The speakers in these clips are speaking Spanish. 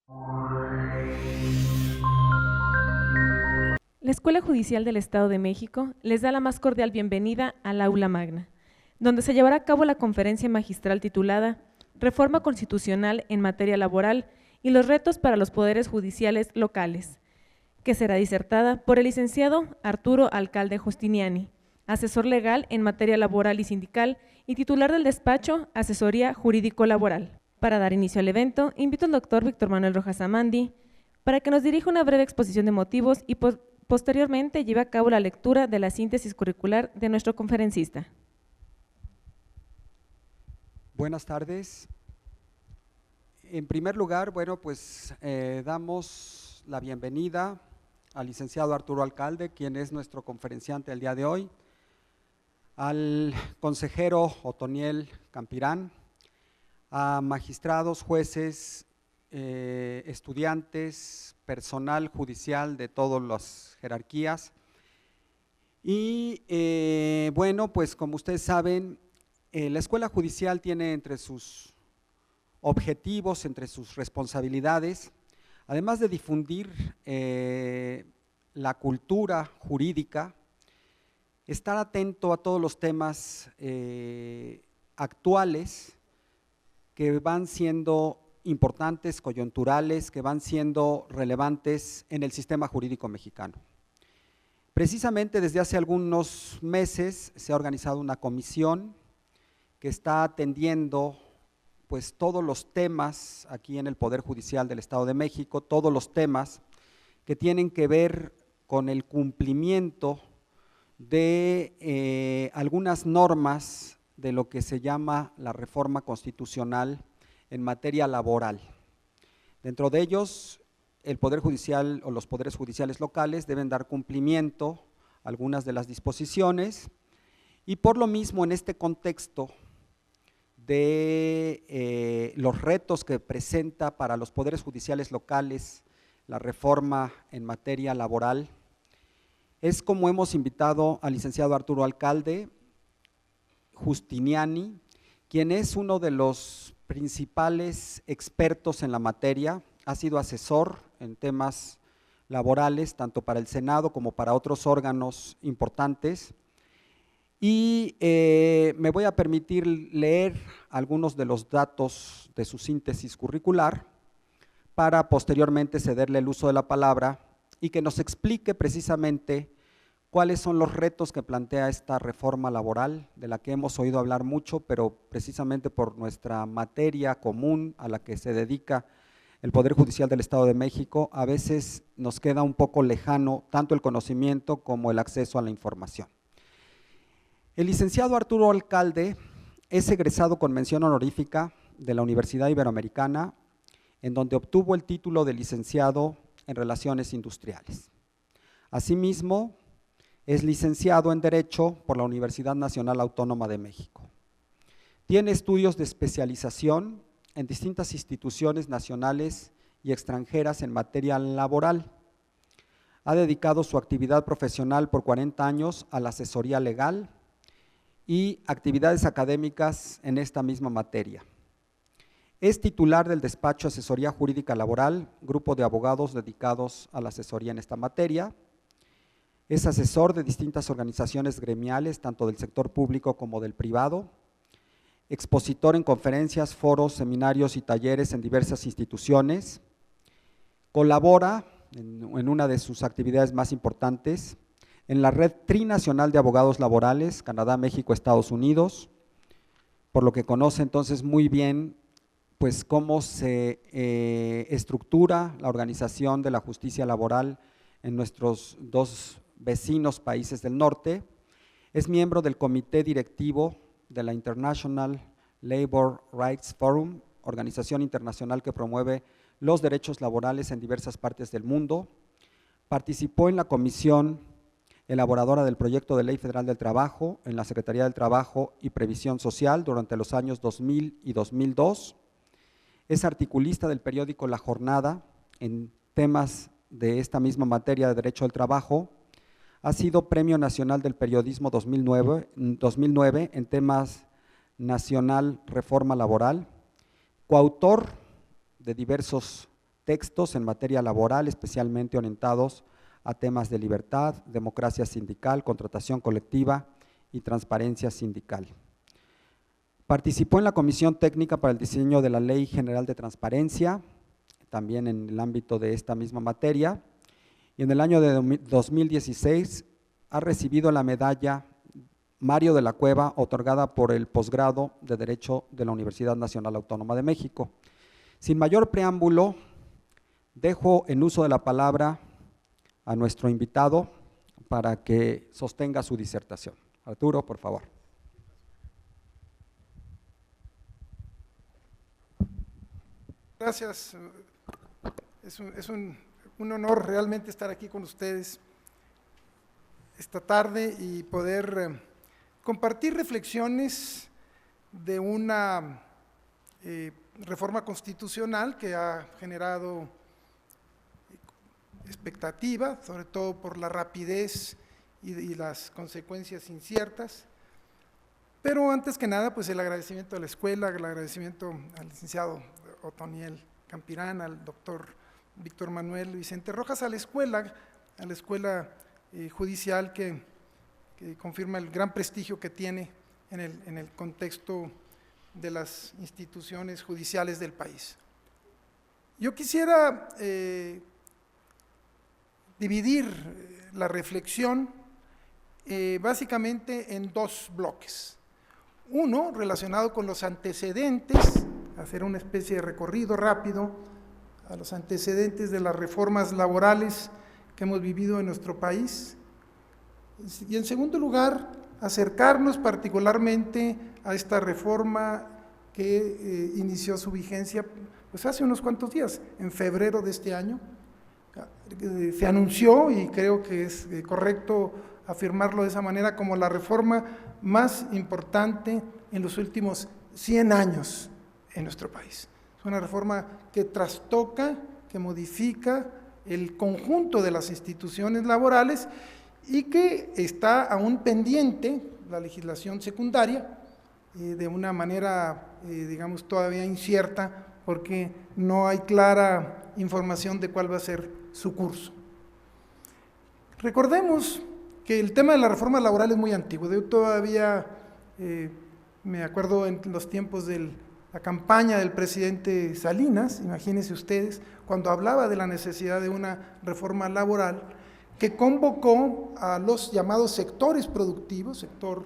La Escuela Judicial del Estado de México les da la más cordial bienvenida al Aula Magna, donde se llevará a cabo la conferencia magistral titulada Reforma Constitucional en materia laboral y los retos para los poderes judiciales locales, que será disertada por el licenciado Arturo Alcalde Justiniani, asesor legal en materia laboral y sindical y titular del despacho Asesoría Jurídico-Laboral. Para dar inicio al evento, invito al doctor Víctor Manuel Rojas Amandi para que nos dirija una breve exposición de motivos y posteriormente lleve a cabo la lectura de la síntesis curricular de nuestro conferencista. Buenas tardes. En primer lugar, damos la bienvenida al licenciado Arturo Alcalde, quien es nuestro conferenciante el día de hoy, al consejero Otoniel Campirán, a magistrados, jueces, estudiantes, personal judicial de todas las jerarquías. Y pues como ustedes saben, la Escuela Judicial tiene entre sus objetivos, entre sus responsabilidades, además de difundir la cultura jurídica, estar atento a todos los temas actuales que van siendo importantes, coyunturales, que van siendo relevantes en el sistema jurídico mexicano. Precisamente desde hace algunos meses se ha organizado una comisión que está atendiendo pues todos los temas aquí en el Poder Judicial del Estado de México, todos los temas que tienen que ver con el cumplimiento de algunas normas de lo que se llama la reforma constitucional en materia laboral. Dentro de ellos, el Poder Judicial o los poderes judiciales locales deben dar cumplimiento a algunas de las disposiciones y por lo mismo en este contexto de los retos que presenta para los poderes judiciales locales la reforma en materia laboral, es como hemos invitado al licenciado Arturo Alcalde Justiniani, quien es uno de los principales expertos en la materia, ha sido asesor en temas laborales, tanto para el Senado como para otros órganos importantes. Y me voy a permitir leer algunos de los datos de su síntesis curricular para posteriormente cederle el uso de la palabra y que nos explique precisamente cuáles son los retos que plantea esta reforma laboral, de la que hemos oído hablar mucho, pero precisamente por nuestra materia común a la que se dedica el Poder Judicial del Estado de México, a veces nos queda un poco lejano tanto el conocimiento como el acceso a la información. El licenciado Arturo Alcalde es egresado con mención honorífica de la Universidad Iberoamericana, en donde obtuvo el título de licenciado en Relaciones Industriales. Asimismo, es licenciado en Derecho por la Universidad Nacional Autónoma de México. Tiene estudios de especialización en distintas instituciones nacionales y extranjeras en materia laboral. Ha dedicado su actividad profesional por 40 años a la asesoría legal y actividades académicas en esta misma materia. Es titular del despacho Asesoría Jurídica Laboral, grupo de abogados dedicados a la asesoría en esta materia. Es asesor de distintas organizaciones gremiales, tanto del sector público como del privado, expositor en conferencias, foros, seminarios y talleres en diversas instituciones, colabora en una de sus actividades más importantes en la Red Trinacional de Abogados Laborales, Canadá, México, Estados Unidos, por lo que conoce entonces muy bien pues cómo se estructura la organización de la justicia laboral en nuestros dos vecinos países del norte. Es miembro del comité directivo de la International Labor Rights Forum, organización internacional que promueve los derechos laborales en diversas partes del mundo. Participó en la comisión elaboradora del proyecto de Ley Federal del Trabajo en la Secretaría del Trabajo y Previsión Social durante los años 2000 y 2002. Es articulista del periódico La Jornada en temas de esta misma materia de derecho al trabajo. Ha sido Premio Nacional del Periodismo 2009 en temas nacional reforma laboral, coautor de diversos textos en materia laboral, especialmente orientados a temas de libertad, democracia sindical, contratación colectiva y transparencia sindical. Participó en la Comisión Técnica para el Diseño de la Ley General de Transparencia, también en el ámbito de esta misma materia, y en el año de 2016 ha recibido la medalla Mario de la Cueva, otorgada por el posgrado de Derecho de la Universidad Nacional Autónoma de México. Sin mayor preámbulo, dejo en uso de la palabra a nuestro invitado para que sostenga su disertación. Arturo, por favor. Gracias. Es un honor realmente estar aquí con ustedes esta tarde y poder compartir reflexiones de una reforma constitucional que ha generado expectativa, sobre todo por la rapidez y las consecuencias inciertas. Pero antes que nada, pues el agradecimiento a la escuela, el agradecimiento al licenciado Otoniel Campirán, al doctor Víctor Manuel Vicente Rojas, a la escuela judicial que confirma el gran prestigio que tiene en el contexto de las instituciones judiciales del país. Yo quisiera dividir la reflexión básicamente en dos bloques. Uno, relacionado con los antecedentes, hacer una especie de recorrido rápido a los antecedentes de las reformas laborales que hemos vivido en nuestro país. Y en segundo lugar, acercarnos particularmente a esta reforma que inició su vigencia pues hace unos cuantos días, en febrero de este año. Se anunció, y creo que es correcto afirmarlo de esa manera, como la reforma más importante en los últimos 100 años en nuestro país. Es una reforma que trastoca, que modifica el conjunto de las instituciones laborales y que está aún pendiente, la legislación secundaria, de una manera, digamos, todavía incierta, porque no hay clara información de cuál va a ser su curso. Recordemos que el tema de la reforma laboral es muy antiguo. Yo todavía me acuerdo en los tiempos de la campaña del presidente Salinas, imagínense ustedes, cuando hablaba de la necesidad de una reforma laboral, que convocó a los llamados sectores productivos, sector,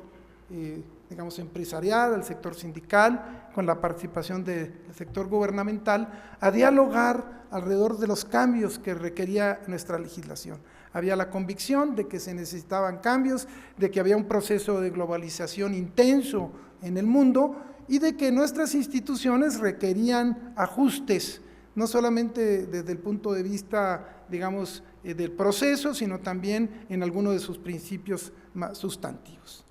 digamos, empresarial, al sector sindical, con la participación del sector gubernamental, a dialogar alrededor de los cambios que requería nuestra legislación. Había la convicción de que se necesitaban cambios, de que había un proceso de globalización intenso en el mundo y de que nuestras instituciones requerían ajustes, no solamente desde el punto de vista, digamos, del proceso, sino también en algunos de sus principios más sustantivos.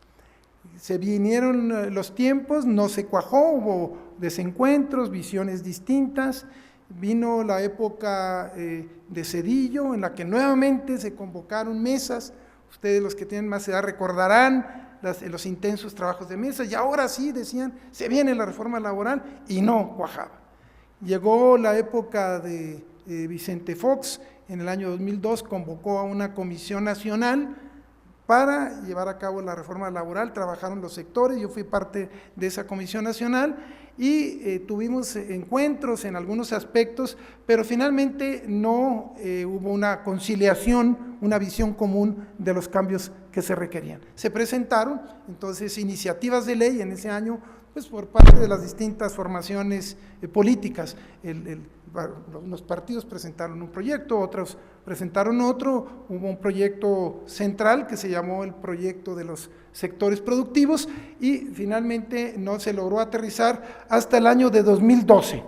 Se vinieron los tiempos, no se cuajó, hubo desencuentros, visiones distintas. Vino la época de Zedillo, en la que nuevamente se convocaron mesas. Ustedes, los que tienen más edad, recordarán los intensos trabajos de mesa, y ahora sí decían, se viene la reforma laboral, y no cuajaba. Llegó la época de Vicente Fox, en el año 2002 convocó a una comisión nacional para llevar a cabo la reforma laboral. Trabajaron los sectores, yo fui parte de esa comisión nacional y tuvimos encuentros en algunos aspectos, pero finalmente no hubo una conciliación, una visión común de los cambios que se requerían. Se presentaron entonces iniciativas de ley en ese año, pues por parte de las distintas formaciones políticas. Los partidos presentaron un proyecto, otros presentaron otro, hubo un proyecto central que se llamó el proyecto de los sectores productivos y finalmente no se logró aterrizar hasta el año de 2012.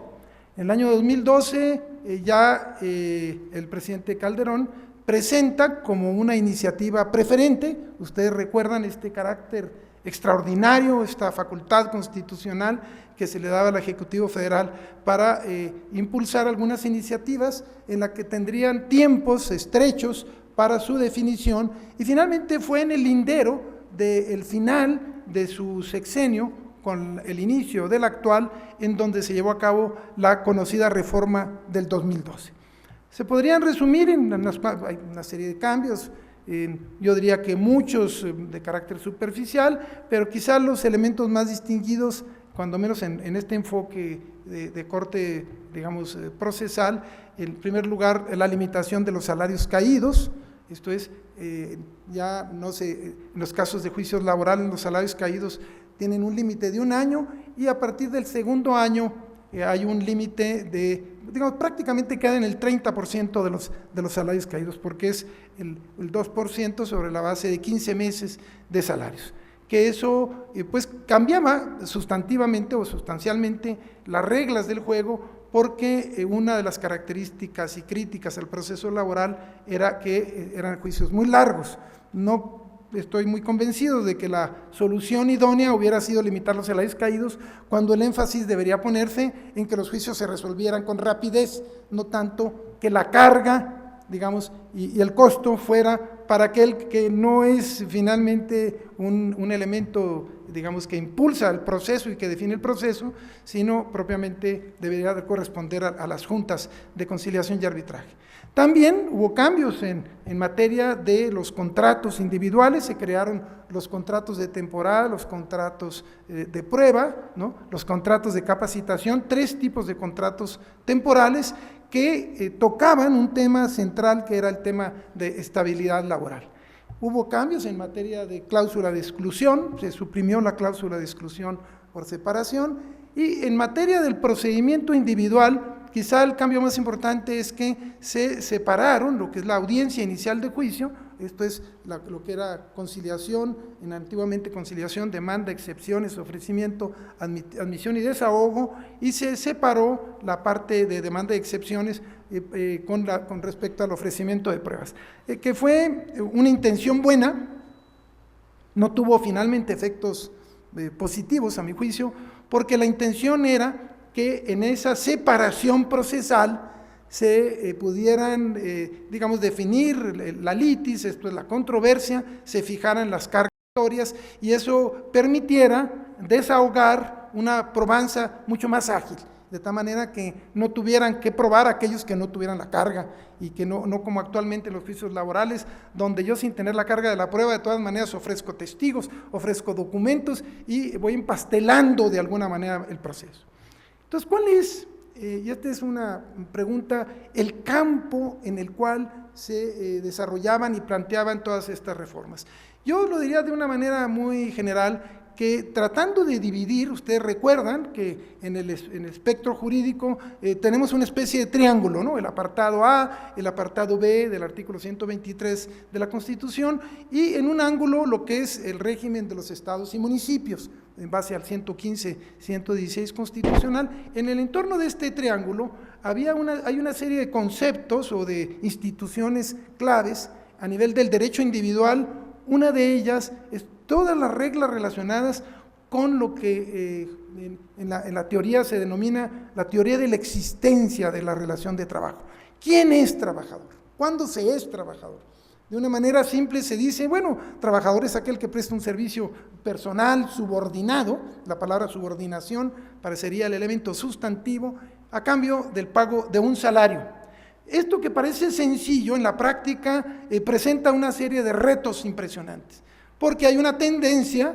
En el año 2012 el presidente Calderón presenta como una iniciativa preferente, ustedes recuerdan este carácter extraordinario, esta facultad constitucional que se le daba al Ejecutivo Federal para impulsar algunas iniciativas en las que tendrían tiempos estrechos para su definición, y finalmente fue en el lindero del final de su sexenio, con el inicio del actual, en donde se llevó a cabo la conocida reforma del 2012. Se podrían resumir en hay una serie de cambios, yo diría que muchos de carácter superficial, pero quizás los elementos más distinguidos, cuando menos en este enfoque de corte, digamos, procesal, en primer lugar, la limitación de los salarios caídos. Esto es, ya no sé, en los casos de juicios laborales, los salarios caídos tienen un límite de 1 año, y a partir del segundo año hay un límite de, digamos, prácticamente queda en el 30% de los salarios caídos, porque es el 2% sobre la base de 15 meses de salarios. Que eso pues cambiaba sustantivamente o sustancialmente las reglas del juego, porque una de las características y críticas al proceso laboral era que eran juicios muy largos. No estoy muy convencido de que la solución idónea hubiera sido limitar los salarios caídos, cuando el énfasis debería ponerse en que los juicios se resolvieran con rapidez, no tanto que la carga, digamos, y el costo fuera para aquel que no es finalmente un elemento, digamos, que impulsa el proceso y que define el proceso, sino propiamente debería de corresponder a las juntas de conciliación y arbitraje. También hubo cambios en materia de los contratos individuales, se crearon los contratos de temporada, los contratos de prueba, ¿no?, los contratos de capacitación, 3 tipos de contratos temporales que tocaban un tema central, que era el tema de estabilidad laboral. Hubo cambios en materia de cláusula de exclusión, se suprimió la cláusula de exclusión por separación, y en materia del procedimiento individual, quizá el cambio más importante es que se separaron lo que es la audiencia inicial de juicio, esto es lo que era conciliación, antiguamente conciliación, demanda, excepciones, ofrecimiento, admisión y desahogo, y se separó la parte de demanda y excepciones con respecto al ofrecimiento de pruebas, que fue una intención buena, no tuvo finalmente efectos positivos a mi juicio, porque la intención era que en esa separación procesal se pudieran, digamos, definir la litis, esto es la controversia, se fijaran las cargas obligatorias, y eso permitiera desahogar una probanza mucho más ágil, de tal manera que no tuvieran que probar aquellos que no tuvieran la carga, y que no como actualmente en los juicios laborales, donde yo, sin tener la carga de la prueba, de todas maneras ofrezco testigos, ofrezco documentos y voy empastelando de alguna manera el proceso. Entonces, ¿cuál es, y esta es una pregunta, el campo en el cual se desarrollaban y planteaban todas estas reformas? Yo lo diría de una manera muy general, que tratando de dividir, ustedes recuerdan que en el espectro jurídico tenemos una especie de triángulo, ¿no? El apartado A, el apartado B del artículo 123 de la Constitución, y en un ángulo lo que es el régimen de los estados y municipios, en base al 115-116 constitucional. En el entorno de este triángulo hay una serie de conceptos o de instituciones claves a nivel del derecho individual. Una de ellas es todas las reglas relacionadas con lo que en la teoría se denomina la teoría de la existencia de la relación de trabajo. ¿Quién es trabajador? ¿Cuándo se es trabajador? De una manera simple se dice, bueno, trabajador es aquel que presta un servicio personal subordinado, la palabra subordinación parecería el elemento sustantivo, a cambio del pago de un salario. Esto, que parece sencillo, en la práctica presenta una serie de retos impresionantes, porque hay una tendencia,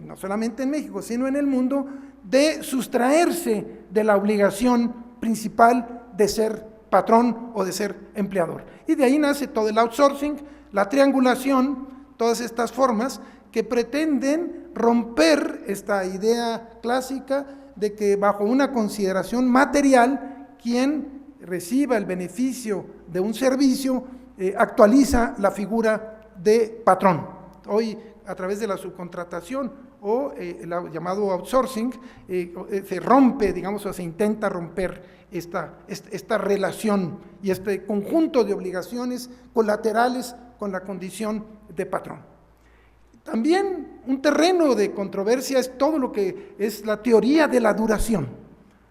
no solamente en México, sino en el mundo, de sustraerse de la obligación principal de ser patrón o de ser empleador. Y de ahí nace todo el outsourcing, la triangulación, todas estas formas que pretenden romper esta idea clásica de que bajo una consideración material, quien reciba el beneficio de un servicio actualiza la figura de patrón. Hoy, a través de la subcontratación o el llamado outsourcing, se rompe, digamos, o se intenta romper esta relación y este conjunto de obligaciones colaterales con la condición de patrón. También un terreno de controversia es todo lo que es la teoría de la duración.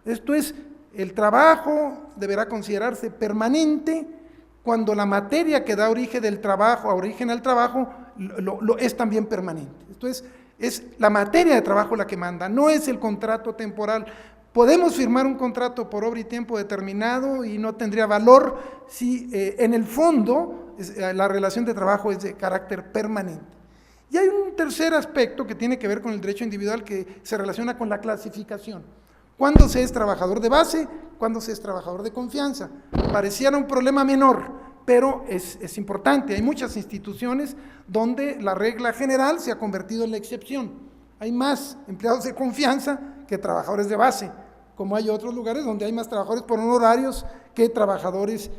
Esto es, el trabajo deberá considerarse permanente cuando la materia que da origen al trabajo es también permanente. Esto es, es la materia de trabajo la que manda, no es el contrato temporal. Podemos firmar un contrato por obra y tiempo determinado y no tendría valor si en el fondo la relación de trabajo es de carácter permanente. Y hay un tercer aspecto que tiene que ver con el derecho individual que se relaciona con la clasificación. ¿Cuándo se es trabajador de base? ¿Cuándo se es trabajador de confianza? Pareciera un problema menor, pero es importante. Hay muchas instituciones donde la regla general se ha convertido en la excepción. Hay más empleados de confianza que trabajadores de base, como hay otros lugares donde hay más trabajadores por honorarios que trabajadores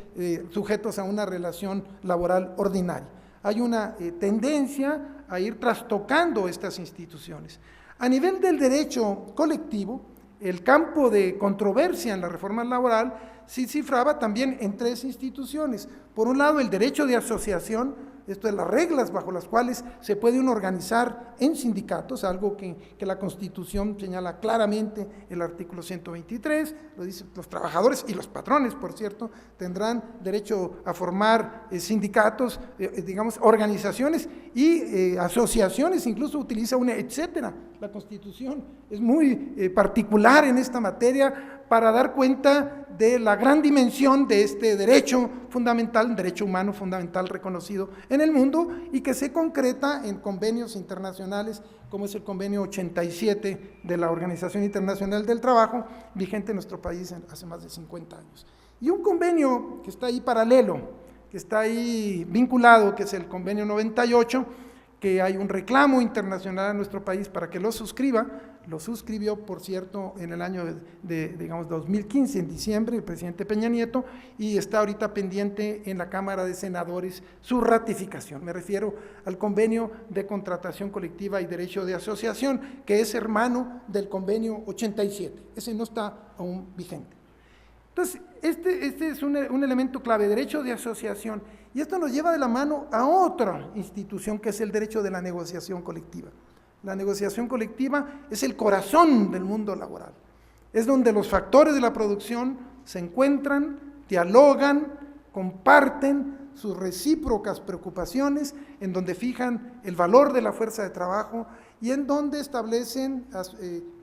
sujetos a una relación laboral ordinaria. Hay una tendencia a ir trastocando estas instituciones. A nivel del derecho colectivo, el campo de controversia en la reforma laboral se cifraba también en 3 instituciones. Por un lado, el derecho de asociación, esto es las reglas bajo las cuales se puede uno organizar en sindicatos, algo que la Constitución señala claramente, el artículo 123, lo dice, los trabajadores y los patrones, por cierto, tendrán derecho a formar sindicatos, digamos, organizaciones y asociaciones, incluso utiliza una etcétera. La Constitución es muy particular en esta materia para dar cuenta de la gran dimensión de este derecho fundamental, un derecho humano fundamental reconocido en el mundo y que se concreta en convenios internacionales como es el convenio 87 de la Organización Internacional del Trabajo, vigente en nuestro país hace más de 50 años. Y un convenio que está ahí paralelo, que está ahí vinculado, que es el convenio 98, que hay un reclamo internacional a nuestro país para que lo suscriba. Lo suscribió, por cierto, en el año digamos, 2015, en diciembre, el presidente Peña Nieto, y está ahorita pendiente en la Cámara de Senadores su ratificación. Me refiero al convenio de contratación colectiva y derecho de asociación, que es hermano del convenio 87. Ese no está aún vigente. Entonces, este es un elemento clave, derecho de asociación, y esto nos lleva de la mano a otra institución que es el derecho de la negociación colectiva. La negociación colectiva es el corazón del mundo laboral, es donde los factores de la producción se encuentran, dialogan, comparten sus recíprocas preocupaciones, en donde fijan el valor de la fuerza de trabajo y en donde establecen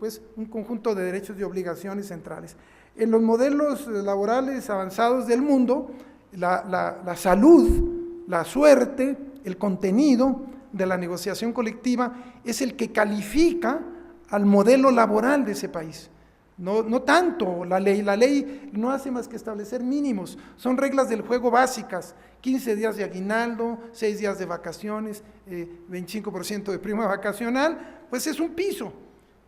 pues, un conjunto de derechos y obligaciones centrales. En los modelos laborales avanzados del mundo, la salud, la suerte, el contenido de la negociación colectiva es el que califica al modelo laboral de ese país. No tanto la ley no hace más que establecer mínimos, son reglas del juego básicas, 15 días de aguinaldo, 6 días de vacaciones, 25% de prima vacacional, pues es un piso,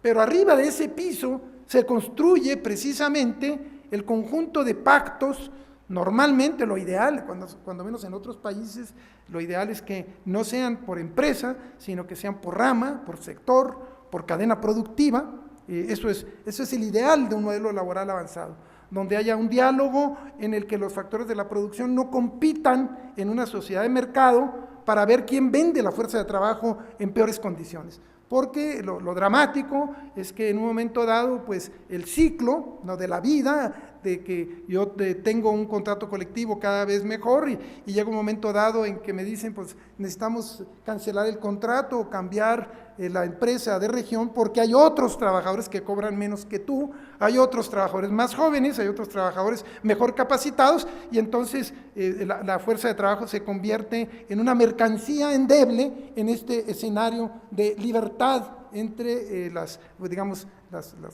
pero arriba de ese piso se construye precisamente el conjunto de pactos. Normalmente lo ideal, cuando menos en otros países, lo ideal es que no sean por empresa, sino que sean por rama, por sector, por cadena productiva. Eso es el ideal de un modelo laboral avanzado, donde haya un diálogo en el que los factores de la producción no compitan en una sociedad de mercado para ver quién vende la fuerza de trabajo en peores condiciones. Porque lo dramático es que en un momento dado, pues el ciclo, ¿no?, de la vida, de que yo tengo un contrato colectivo cada vez mejor y llega un momento dado en que me dicen, pues necesitamos cancelar el contrato o cambiar la empresa de región porque hay otros trabajadores que cobran menos que tú, hay otros trabajadores más jóvenes, hay otros trabajadores mejor capacitados y entonces la fuerza de trabajo se convierte en una mercancía endeble en este escenario de libertad entre los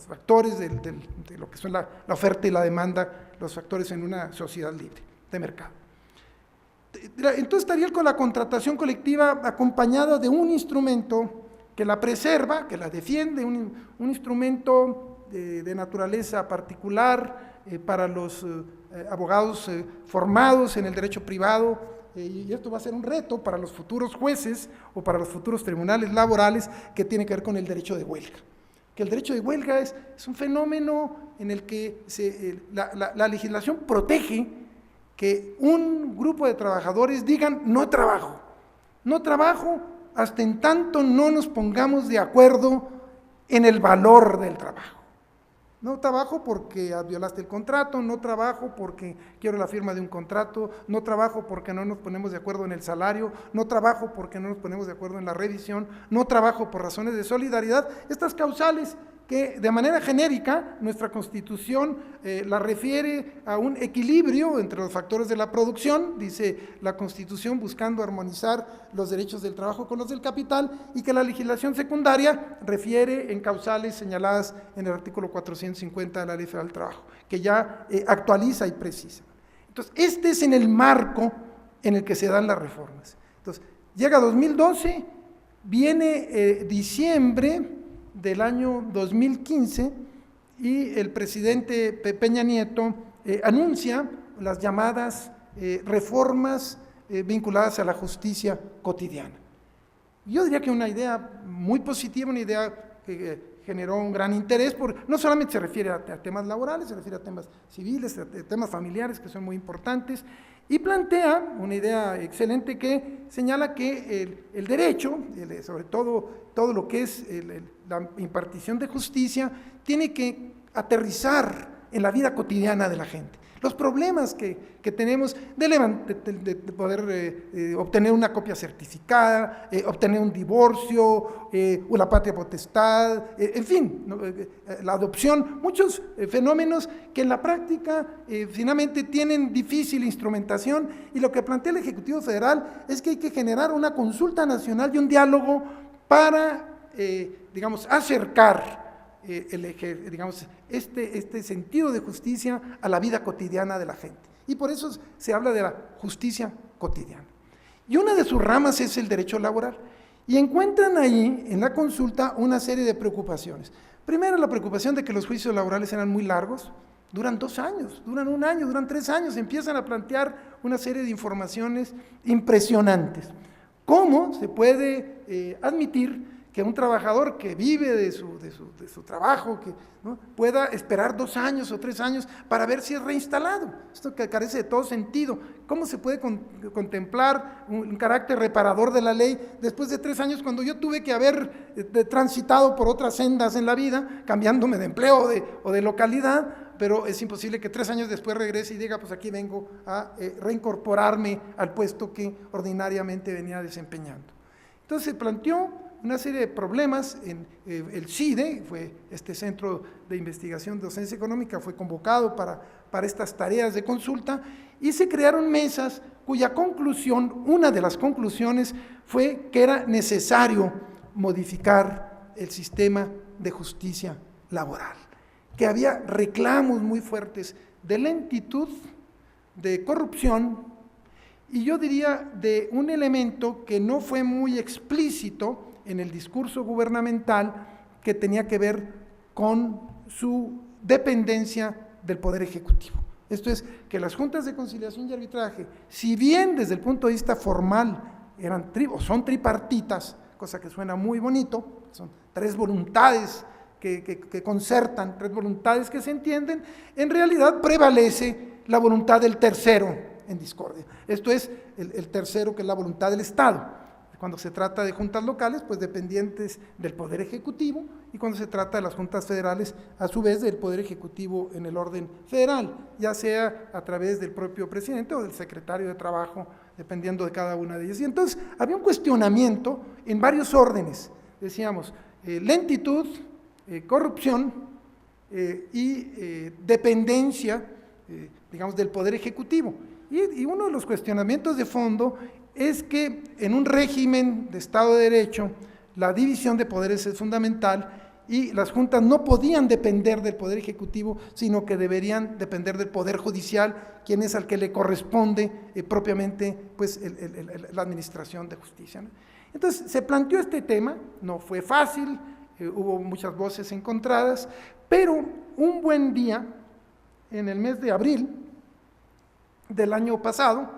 factores de lo que son la oferta y la demanda, los factores en una sociedad libre de mercado. Entonces estaría con la contratación colectiva acompañada de un instrumento que la preserva, que la defiende, un instrumento de naturaleza particular para los abogados formados en el derecho privado, y esto va a ser un reto para los futuros jueces o para los futuros tribunales laborales que tiene que ver con el derecho de huelga. Que el derecho de huelga es un fenómeno en el que la legislación protege que un grupo de trabajadores digan no trabajo hasta en tanto no nos pongamos de acuerdo en el valor del trabajo. No trabajo porque violaste el contrato, no trabajo porque quiero la firma de un contrato, no trabajo porque no nos ponemos de acuerdo en el salario, no trabajo porque no nos ponemos de acuerdo en la revisión, no trabajo por razones de solidaridad. Estas causales que de manera genérica nuestra Constitución la refiere a un equilibrio entre los factores de la producción, dice la Constitución, buscando armonizar los derechos del trabajo con los del capital, y que la legislación secundaria refiere en causales señaladas en el artículo 450 de la Ley Federal del Trabajo, que ya actualiza y precisa. Entonces, este es en el marco en el que se dan las reformas. Entonces, llega 2012, viene diciembre del año 2015 y el presidente Peña Nieto anuncia las llamadas reformas vinculadas a la justicia cotidiana. Yo diría que una idea muy positiva, una idea que generó un gran interés, porque no solamente se refiere a temas laborales, se refiere a temas civiles, a temas familiares que son muy importantes, y plantea una idea excelente que señala que el derecho, sobre todo lo que es la impartición de justicia, tiene que aterrizar en la vida cotidiana de la gente. Los problemas que tenemos de poder obtener una copia certificada, obtener un divorcio, una patria potestad, en fin, la adopción, muchos fenómenos que en la práctica finalmente tienen difícil instrumentación, y lo que plantea el Ejecutivo Federal es que hay que generar una consulta nacional y un diálogo para, digamos, acercar este sentido de justicia a la vida cotidiana de la gente. Y por eso se habla de la justicia cotidiana. Y una de sus ramas es el derecho laboral. Y encuentran ahí, en la consulta, una serie de preocupaciones. Primero, la preocupación de que los juicios laborales eran muy largos, duran 2 años, duran 1 año, duran 3 años, empiezan a plantear una serie de informaciones impresionantes. ¿Cómo se puede admitir que un trabajador que vive de su trabajo, ¿no?, pueda esperar 2 años o 3 años para ver si es reinstalado? Esto que carece de todo sentido. ¿Cómo se puede contemplar un carácter reparador de la ley después de 3 años, cuando yo tuve que haber transitado por otras sendas en la vida, cambiándome de empleo o de localidad, pero es imposible que 3 años después regrese y diga, pues aquí vengo a reincorporarme al puesto que ordinariamente venía desempeñando? Entonces se planteó una serie de problemas en el CIDE, fue este Centro de Investigación de Docencia Económica, fue convocado para estas tareas de consulta, y se crearon mesas cuya conclusión, una de las conclusiones, fue que era necesario modificar el sistema de justicia laboral, que había reclamos muy fuertes de lentitud, de corrupción, y yo diría de un elemento que no fue muy explícito en el discurso gubernamental, que tenía que ver con su dependencia del Poder Ejecutivo. Esto es, que las juntas de conciliación y arbitraje, si bien desde el punto de vista formal son tripartitas, cosa que suena muy bonito, son 3 voluntades que concertan, 3 voluntades que se entienden, en realidad prevalece la voluntad del tercero en discordia. Esto es, el tercero, que es la voluntad del Estado. Cuando se trata de juntas locales, pues dependientes del Poder Ejecutivo, y cuando se trata de las juntas federales, a su vez del Poder Ejecutivo en el orden federal, ya sea a través del propio presidente o del secretario de Trabajo, dependiendo de cada una de ellas. Y entonces había un cuestionamiento en varios órdenes, decíamos, lentitud, corrupción y dependencia, digamos, del Poder Ejecutivo. Y uno de los cuestionamientos de fondo es que en un régimen de Estado de Derecho la división de poderes es fundamental, y las juntas no podían depender del Poder Ejecutivo, sino que deberían depender del Poder Judicial, quien es al que le corresponde propiamente, pues, la administración de justicia, ¿no? Entonces se planteó este tema, no fue fácil, hubo muchas voces encontradas, pero un buen día, en el mes de abril del año pasado,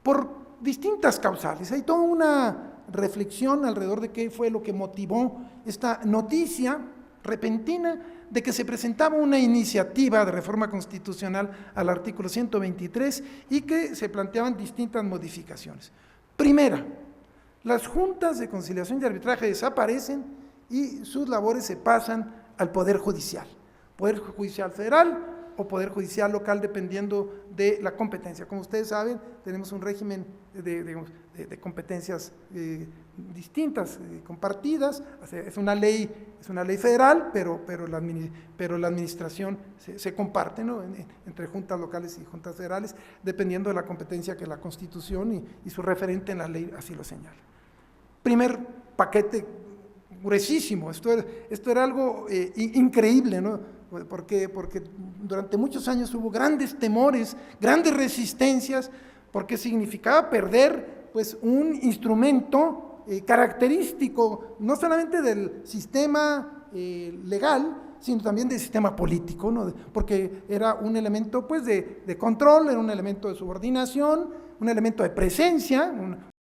por distintas causales, hay toda una reflexión alrededor de qué fue lo que motivó esta noticia repentina de que se presentaba una iniciativa de reforma constitucional al artículo 123 y que se planteaban distintas modificaciones. Primera, las juntas de conciliación y arbitraje desaparecen y sus labores se pasan al Poder Judicial Federal o Poder Judicial local, dependiendo de la competencia. Como ustedes saben, tenemos un régimen de competencias distintas, compartidas. O sea, es una ley federal, pero la administración se comparte, ¿no?, entre juntas locales y juntas federales, dependiendo de la competencia que la Constitución y su referente en la ley así lo señala. Primer paquete gruesísimo, esto era algo increíble, ¿no? Porque durante muchos años hubo grandes temores, grandes resistencias, porque significaba perder pues un instrumento característico no solamente del sistema legal, sino también del sistema político, ¿no?, porque era un elemento pues de control, era un elemento de subordinación, un elemento de presencia,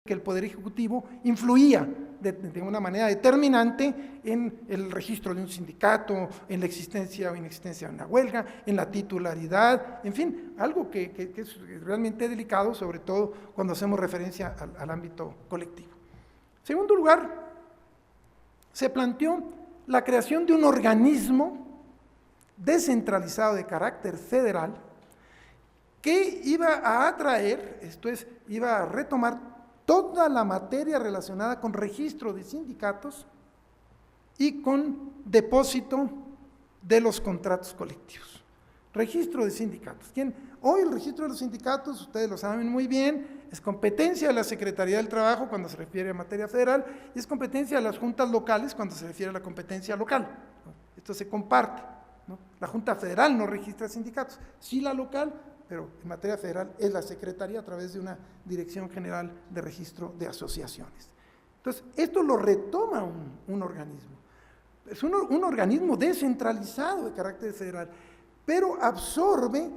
que el Poder Ejecutivo influía de una manera determinante en el registro de un sindicato, en la existencia o inexistencia de una huelga, en la titularidad, en fin, algo que es realmente delicado, sobre todo cuando hacemos referencia al ámbito colectivo. En segundo lugar, se planteó la creación de un organismo descentralizado de carácter federal que iba a atraer, esto es, iba a retomar toda la materia relacionada con registro de sindicatos y con depósito de los contratos colectivos. Registro de sindicatos. Hoy el registro de los sindicatos, ustedes lo saben muy bien, es competencia de la Secretaría del Trabajo cuando se refiere a materia federal y es competencia de las juntas locales cuando se refiere a la competencia local. Esto se comparte, ¿no? La Junta Federal no registra sindicatos, sí la local, pero en materia federal es la Secretaría a través de una Dirección General de Registro de Asociaciones. Entonces, esto lo retoma un organismo. Es un organismo descentralizado de carácter federal, pero absorbe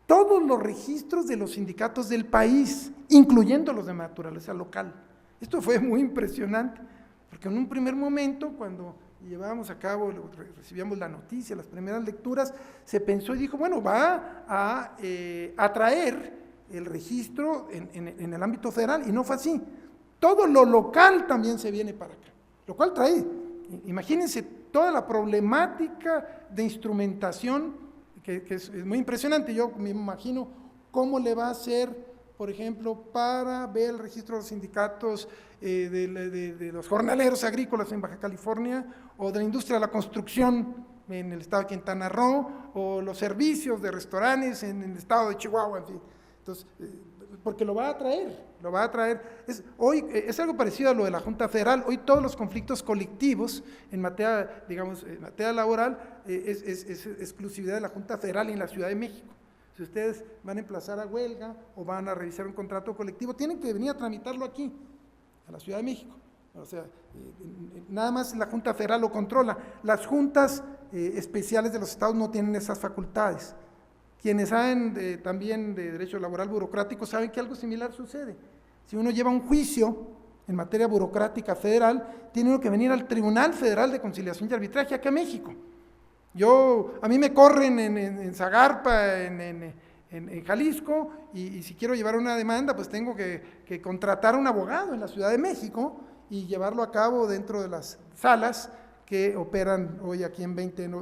todos los registros de los sindicatos del país, incluyendo los de naturaleza local. Esto fue muy impresionante, porque en un primer momento, cuando llevábamos a cabo, recibíamos la noticia, las primeras lecturas, se pensó y dijo, bueno, va a atraer el registro en el ámbito federal, y no fue así. Todo lo local también se viene para acá, lo cual trae, imagínense, toda la problemática de instrumentación, que es muy impresionante. Yo me imagino cómo le va a hacer, por ejemplo, para ver el registro de los sindicatos de los jornaleros agrícolas en Baja California, o de la industria de la construcción en el estado de Quintana Roo, o los servicios de restaurantes en el estado de Chihuahua, en fin. Entonces, porque lo va a traer. Hoy es algo parecido a lo de la Junta Federal. Hoy todos los conflictos colectivos en materia, digamos, en materia laboral es exclusividad de la Junta Federal y en la Ciudad de México. Si ustedes van a emplazar a huelga o van a revisar un contrato colectivo, tienen que venir a tramitarlo aquí, a la Ciudad de México. O sea, nada más la Junta Federal lo controla. Las juntas especiales de los estados no tienen esas facultades. Quienes saben también de derecho laboral burocrático saben que algo similar sucede. Si uno lleva un juicio en materia burocrática federal, tiene uno que venir al Tribunal Federal de Conciliación y Arbitraje acá en México. A mí me corren en Zagarpa, en Jalisco, y si quiero llevar una demanda, pues tengo que contratar a un abogado en la Ciudad de México y llevarlo a cabo dentro de las salas que operan hoy aquí en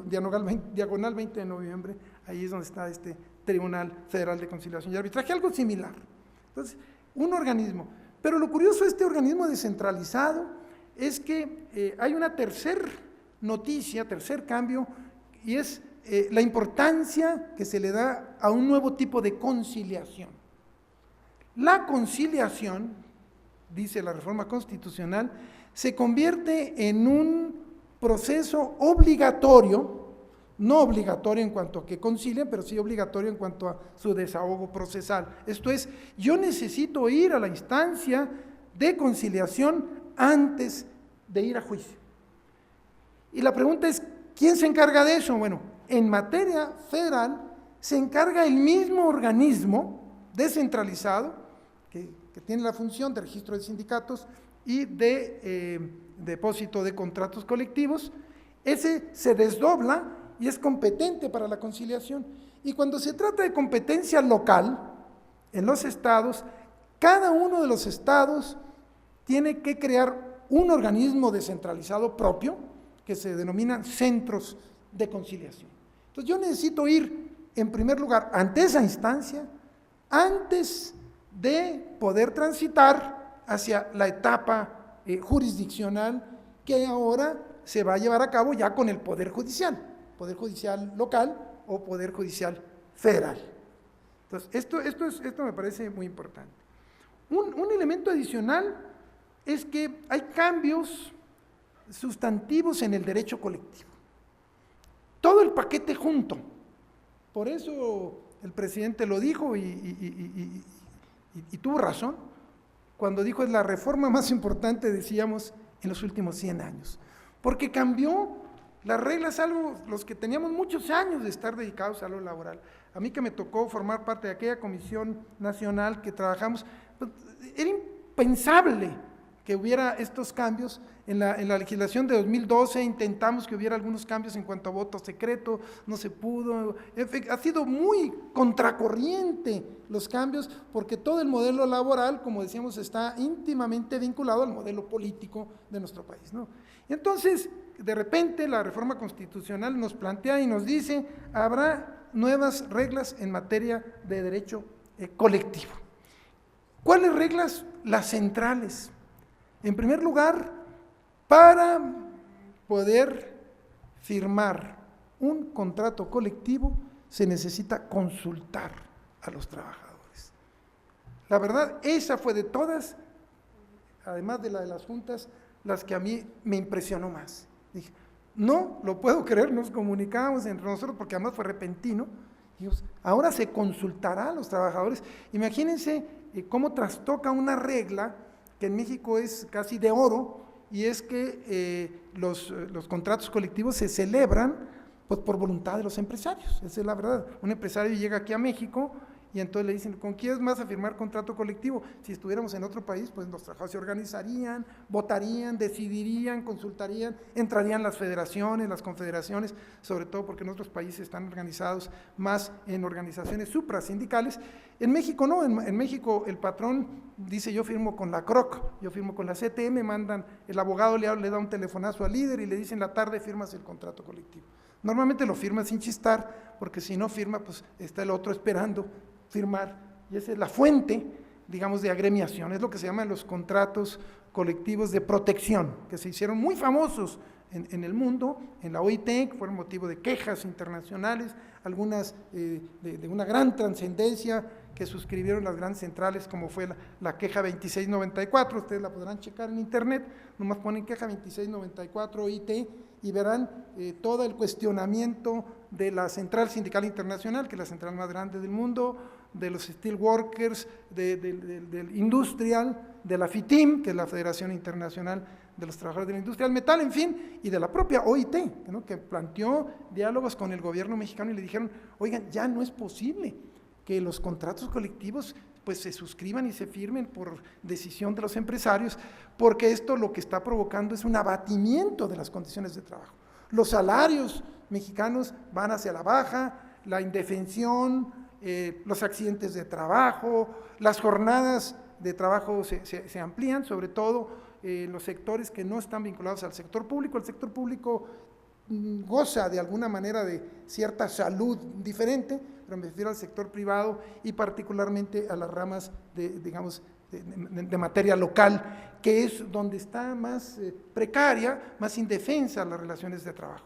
Diagonal 20 de noviembre, ahí es donde está este Tribunal Federal de Conciliación y Arbitraje, algo similar. Entonces, un organismo. Pero lo curioso de este organismo descentralizado es que hay una tercer cambio, y es la importancia que se le da a un nuevo tipo de conciliación. La conciliación, dice la reforma constitucional, se convierte en un proceso obligatorio, no obligatorio en cuanto a que concilien, pero sí obligatorio en cuanto a su desahogo procesal. Esto es, yo necesito ir a la instancia de conciliación antes de ir a juicio. Y la pregunta es, ¿quién se encarga de eso? Bueno, en materia federal se encarga el mismo organismo descentralizado que tiene la función de registro de sindicatos y de depósito de contratos colectivos. Ese se desdobla y es competente para la conciliación. Y cuando se trata de competencia local, en los estados, cada uno de los estados tiene que crear un organismo descentralizado propio, que se denominan centros de conciliación. Entonces yo necesito ir, en primer lugar, ante esa instancia, antes de poder transitar hacia la etapa jurisdiccional que ahora se va a llevar a cabo ya con el Poder Judicial local o Poder Judicial federal. Entonces, esto me parece muy importante. Un elemento adicional es que hay cambios sustantivos en el derecho colectivo. Todo el paquete junto. Por eso el presidente lo dijo y tuvo razón cuando dijo es la reforma más importante, decíamos, en los últimos 100 años. Porque cambió las reglas, algo, los que teníamos muchos años de estar dedicados a lo laboral. A mí que me tocó formar parte de aquella comisión nacional que trabajamos, pues, era impensable que hubiera estos cambios. En la legislación de 2012 intentamos que hubiera algunos cambios en cuanto a voto secreto, no se pudo. Ha sido muy contracorriente los cambios porque todo el modelo laboral, como decíamos, está íntimamente vinculado al modelo político de nuestro país, ¿no? Y entonces, de repente, la reforma constitucional nos plantea y nos dice, habrá nuevas reglas en materia de derecho colectivo. ¿Cuáles reglas? Las centrales. En primer lugar, para poder firmar un contrato colectivo se necesita consultar a los trabajadores. La verdad, esa fue de todas, además de la de las juntas, las que a mí me impresionó más. Dije, no lo puedo creer, nos comunicábamos entre nosotros porque además fue repentino. Dios, ahora se consultará a los trabajadores. Imagínense cómo trastoca una regla que en México es casi de oro, y es que los contratos colectivos se celebran pues, por voluntad de los empresarios. Esa es la verdad. Un empresario llega aquí a México y entonces le dicen, ¿con quién vas a firmar contrato colectivo? Si estuviéramos en otro país, pues los trabajadores se organizarían, votarían, decidirían, consultarían, entrarían las federaciones, las confederaciones, sobre todo porque en otros países están organizados más en organizaciones suprasindicales. En México no, en México el patrón dice yo firmo con la CROC, yo firmo con la CTM, mandan, el abogado le da un telefonazo al líder y le dicen la tarde firmas el contrato colectivo. Normalmente lo firma sin chistar, porque si no firma, pues está el otro esperando firmar, y esa es la fuente, digamos, de agremiación, es lo que se llaman los contratos colectivos de protección, que se hicieron muy famosos en el mundo, en la OIT, que fueron motivo de quejas internacionales, algunas de una gran trascendencia que suscribieron las grandes centrales, como fue la queja 2694, ustedes la podrán checar en internet, nomás ponen queja 2694 OIT y verán todo el cuestionamiento de la Central Sindical Internacional, que es la central más grande del mundo, de los steelworkers, del industrial, de la FITIM, que es la Federación Internacional de los Trabajadores de la Industria del Metal, en fin, y de la propia OIT, ¿no? Que planteó diálogos con el gobierno mexicano y le dijeron, oigan, ya no es posible que los contratos colectivos pues se suscriban y se firmen por decisión de los empresarios, porque esto lo que está provocando es un abatimiento de las condiciones de trabajo. Los salarios mexicanos van hacia la baja, la indefensión, los accidentes de trabajo, las jornadas de trabajo se amplían, sobre todo los sectores que no están vinculados al sector público. El sector público goza de alguna manera de cierta salud diferente, pero me refiero al sector privado y particularmente a las ramas de materia local, que es donde está más precaria, más indefensa las relaciones de trabajo.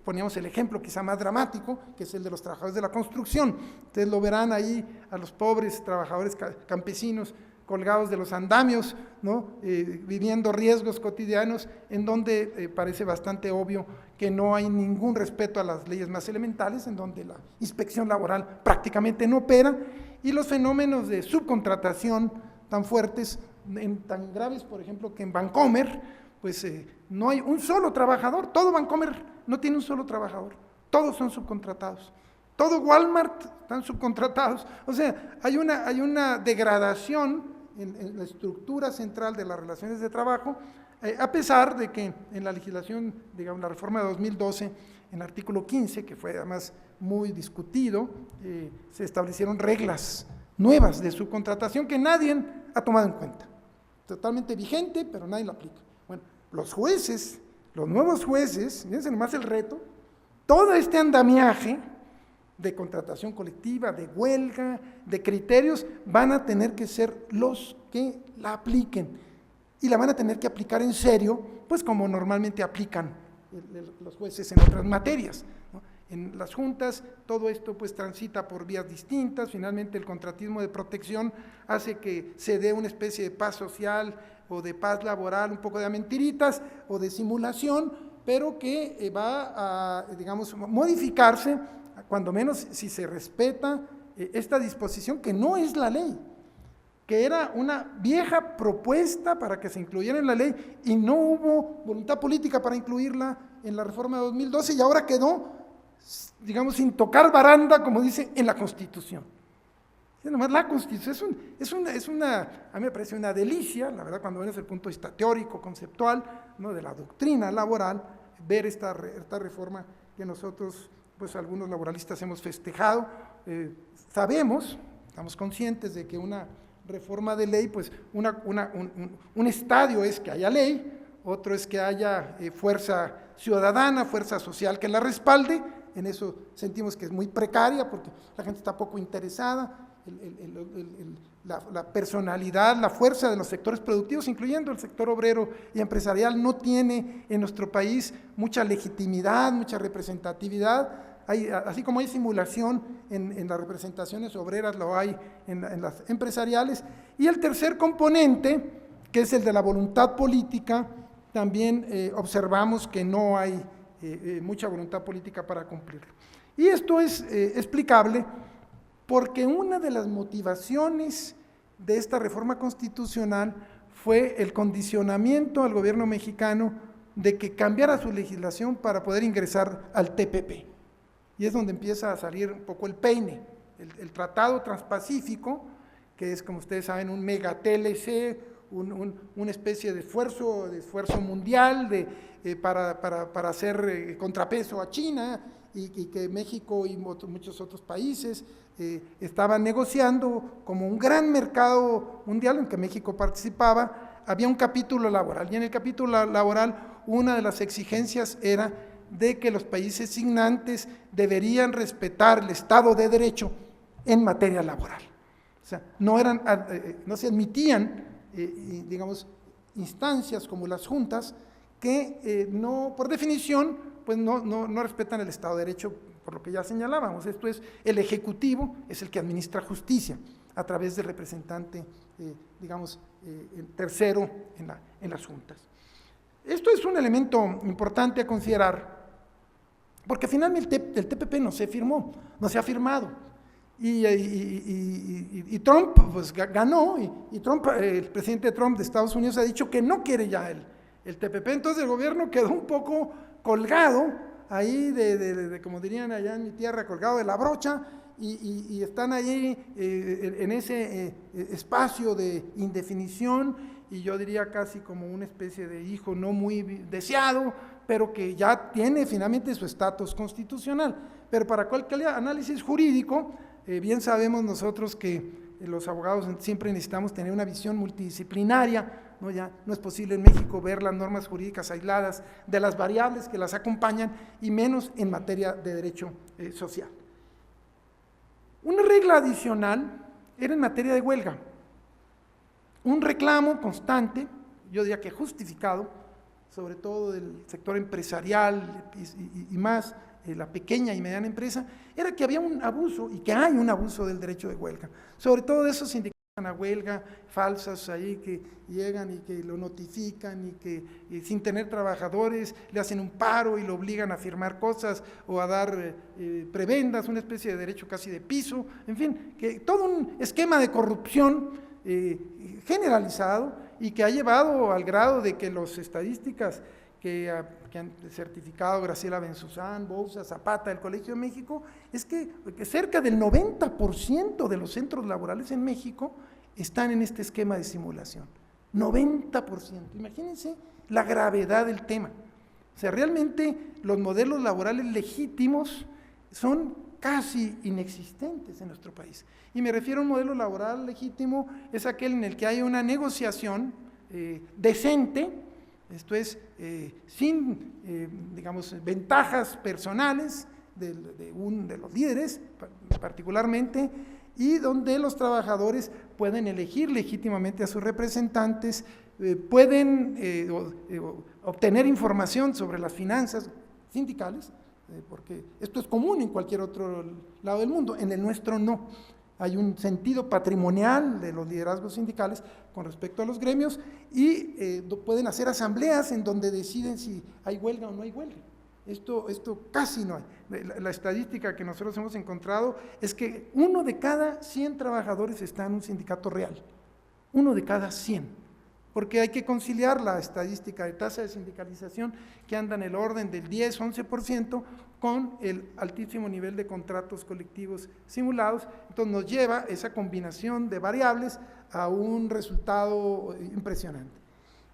Poníamos el ejemplo quizá más dramático, que es el de los trabajadores de la construcción. Ustedes lo verán ahí a los pobres trabajadores campesinos colgados de los andamios, ¿no? Viviendo riesgos cotidianos en donde parece bastante obvio que no hay ningún respeto a las leyes más elementales, en donde la inspección laboral prácticamente no opera, y los fenómenos de subcontratación tan fuertes, tan graves, por ejemplo, que en Vancomer, pues no hay un solo trabajador, todo Vancomer no tiene un solo trabajador, todos son subcontratados. Todo Walmart están subcontratados. O sea, hay una degradación en la estructura central de las relaciones de trabajo, a pesar de que en la legislación, digamos, la reforma de 2012, en el artículo 15, que fue además muy discutido, se establecieron reglas nuevas de subcontratación que nadie ha tomado en cuenta. Totalmente vigente, pero nadie la aplica. Bueno, los jueces los nuevos jueces, fíjense nomás el reto, todo este andamiaje de contratación colectiva, de huelga, de criterios, van a tener que ser los que la apliquen, y la van a tener que aplicar en serio, pues como normalmente aplican los jueces en otras materias, ¿no? En las juntas todo esto pues transita por vías distintas, finalmente el contratismo de protección hace que se dé una especie de paz social o de paz laboral, un poco de mentiritas o de simulación, pero que va a, digamos, modificarse, cuando menos si se respeta esta disposición que no es la ley, que era una vieja propuesta para que se incluyera en la ley y no hubo voluntad política para incluirla en la reforma de 2012 y ahora quedó, digamos, sin tocar baranda, como dice, en la Constitución. Nomás la Constitución es una, a mí me parece una delicia, la verdad, cuando ven desde el punto de vista teórico, conceptual, ¿no?, de la doctrina laboral, ver esta reforma que nosotros, pues algunos laboralistas hemos festejado. Estamos conscientes de que una reforma de ley, pues un estadio es que haya ley, otro es que haya fuerza ciudadana, fuerza social que la respalde. En eso sentimos que es muy precaria porque la gente está poco interesada, la personalidad, la fuerza de los sectores productivos, incluyendo el sector obrero y empresarial, no tiene en nuestro país mucha legitimidad, mucha representatividad. Así como hay simulación en las representaciones obreras, lo hay en las empresariales. Y el tercer componente, que es el de la voluntad política, también observamos que no hay mucha voluntad política para cumplirlo. Y esto es explicable porque una de las motivaciones de esta reforma constitucional fue el condicionamiento al gobierno mexicano de que cambiara su legislación para poder ingresar al TPP. Y es donde empieza a salir un poco el peine, el Tratado Transpacífico, que es, como ustedes saben, un mega TLC, una especie de esfuerzo mundial para hacer contrapeso a China, y que México y muchos otros países estaban negociando como un gran mercado mundial en que México participaba. Había un capítulo laboral, y en el capítulo laboral una de las exigencias era de que los países signantes deberían respetar el Estado de Derecho en materia laboral. O sea, no se admitían, digamos, instancias como las juntas que no, por definición, pues no respetan el Estado de Derecho, por lo que ya señalábamos. Esto es, el Ejecutivo es el que administra justicia a través del representante, digamos, tercero en las juntas. Esto es un elemento importante a considerar, porque finalmente el TPP no se firmó, no se ha firmado, y Trump pues ganó, y Trump, el presidente Trump de Estados Unidos ha dicho que no quiere ya el TPP, entonces el gobierno quedó un poco colgado ahí, como dirían allá en mi tierra, colgado de la brocha, y están ahí en ese espacio de indefinición, y yo diría casi como una especie de hijo no muy deseado, pero que ya tiene finalmente su estatus constitucional. Pero para cualquier análisis jurídico, bien sabemos nosotros que los abogados siempre necesitamos tener una visión multidisciplinaria, ¿no? Ya no es posible en México ver las normas jurídicas aisladas de las variables que las acompañan, y menos en materia de derecho social. Una regla adicional era en materia de huelga. Un reclamo constante, yo diría que justificado, sobre todo del sector empresarial y más la pequeña y mediana empresa, era que había un abuso, y que hay un abuso del derecho de huelga, sobre todo de esos sindicatos a huelga falsas ahí que llegan y que lo notifican, y que sin tener trabajadores le hacen un paro y lo obligan a firmar cosas o a dar prebendas, una especie de derecho casi de piso, en fin, que todo un esquema de corrupción generalizado, y que ha llevado al grado de que las estadísticas que han certificado Graciela Benzuzán, Bouza, Zapata, del Colegio de México, es que cerca del 90% de los centros laborales en México están en este esquema de simulación. 90%. Imagínense la gravedad del tema. O sea, realmente los modelos laborales legítimos son casi inexistentes en nuestro país. Y me refiero a un modelo laboral legítimo, es aquel en el que hay una negociación decente, Esto es sin, digamos, ventajas personales de los líderes particularmente, y donde los trabajadores pueden elegir legítimamente a sus representantes, pueden obtener información sobre las finanzas sindicales, porque esto es común en cualquier otro lado del mundo, en el nuestro no. Hay un sentido patrimonial de los liderazgos sindicales con respecto a los gremios, y pueden hacer asambleas en donde deciden si hay huelga o no hay huelga. Esto casi no hay. La estadística que nosotros hemos encontrado es que 1 de cada 100 trabajadores está en un sindicato real. 1 de cada 100. Porque hay que conciliar la estadística de tasa de sindicalización, que anda en el orden del 10-11%, con el altísimo nivel de contratos colectivos simulados. Entonces nos lleva esa combinación de variables a un resultado impresionante.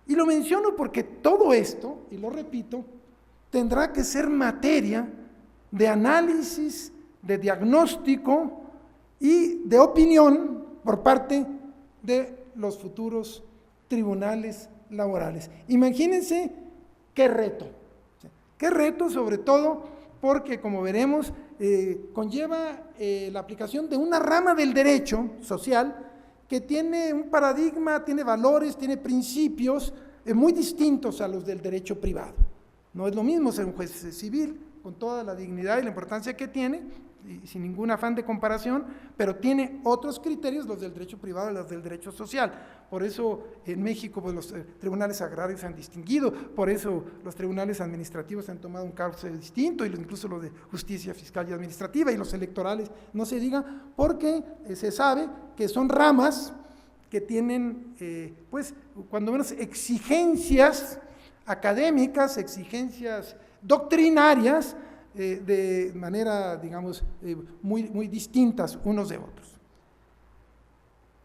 Y lo menciono porque todo esto, y lo repito, tendrá que ser materia de análisis, de diagnóstico y de opinión por parte de los futuros tribunales laborales. Imagínense qué reto sobre todo porque, como veremos, conlleva la aplicación de una rama del derecho social que tiene un paradigma, tiene valores, tiene principios muy distintos a los del derecho privado. No es lo mismo ser un juez civil, con toda la dignidad y la importancia que tiene, y sin ningún afán de comparación, pero tiene otros criterios, los del derecho privado y los del derecho social. Por eso en México pues, los tribunales agrarios se han distinguido, por eso los tribunales administrativos han tomado un cauce distinto, incluso los de justicia fiscal y administrativa, y los electorales, no se diga, porque se sabe que son ramas que tienen, pues, cuando menos exigencias académicas, exigencias doctrinarias, de manera, digamos, muy distintas unos de otros.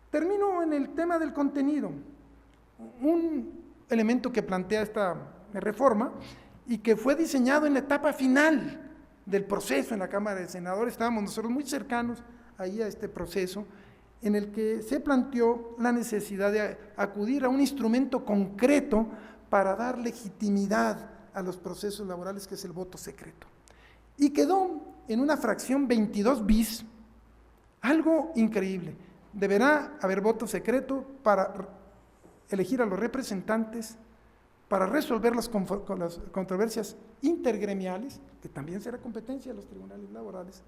Termino en el tema del contenido. Un elemento que plantea esta reforma y que fue diseñado en la etapa final del proceso en la Cámara de Senadores, estábamos nosotros muy cercanos ahí a este proceso, en el que se planteó la necesidad de acudir a un instrumento concreto para dar legitimidad a los procesos laborales, que es el voto secreto. Y quedó en una fracción 22 bis, algo increíble. Deberá haber voto secreto para elegir a los representantes, para resolver las controversias intergremiales, que también será competencia de los tribunales laborales,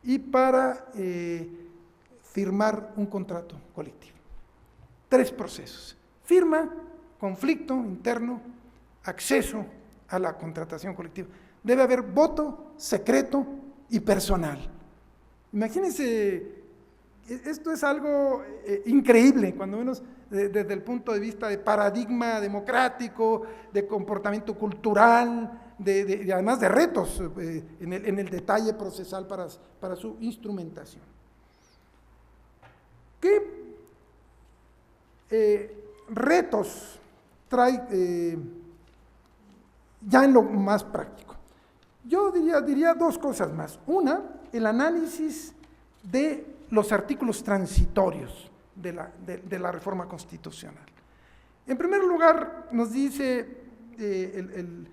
y para firmar un contrato colectivo. 3 procesos: firma, conflicto interno, acceso a la contratación colectiva. Debe haber voto secreto y personal. Imagínense, esto es algo increíble, cuando menos desde el punto de vista de paradigma democrático, de comportamiento cultural, y además de retos en el detalle procesal para su instrumentación. ¿Qué retos trae ya en lo más práctico? Yo diría 2 cosas más. Una, el análisis de los artículos transitorios de la reforma constitucional. En primer lugar, nos dice,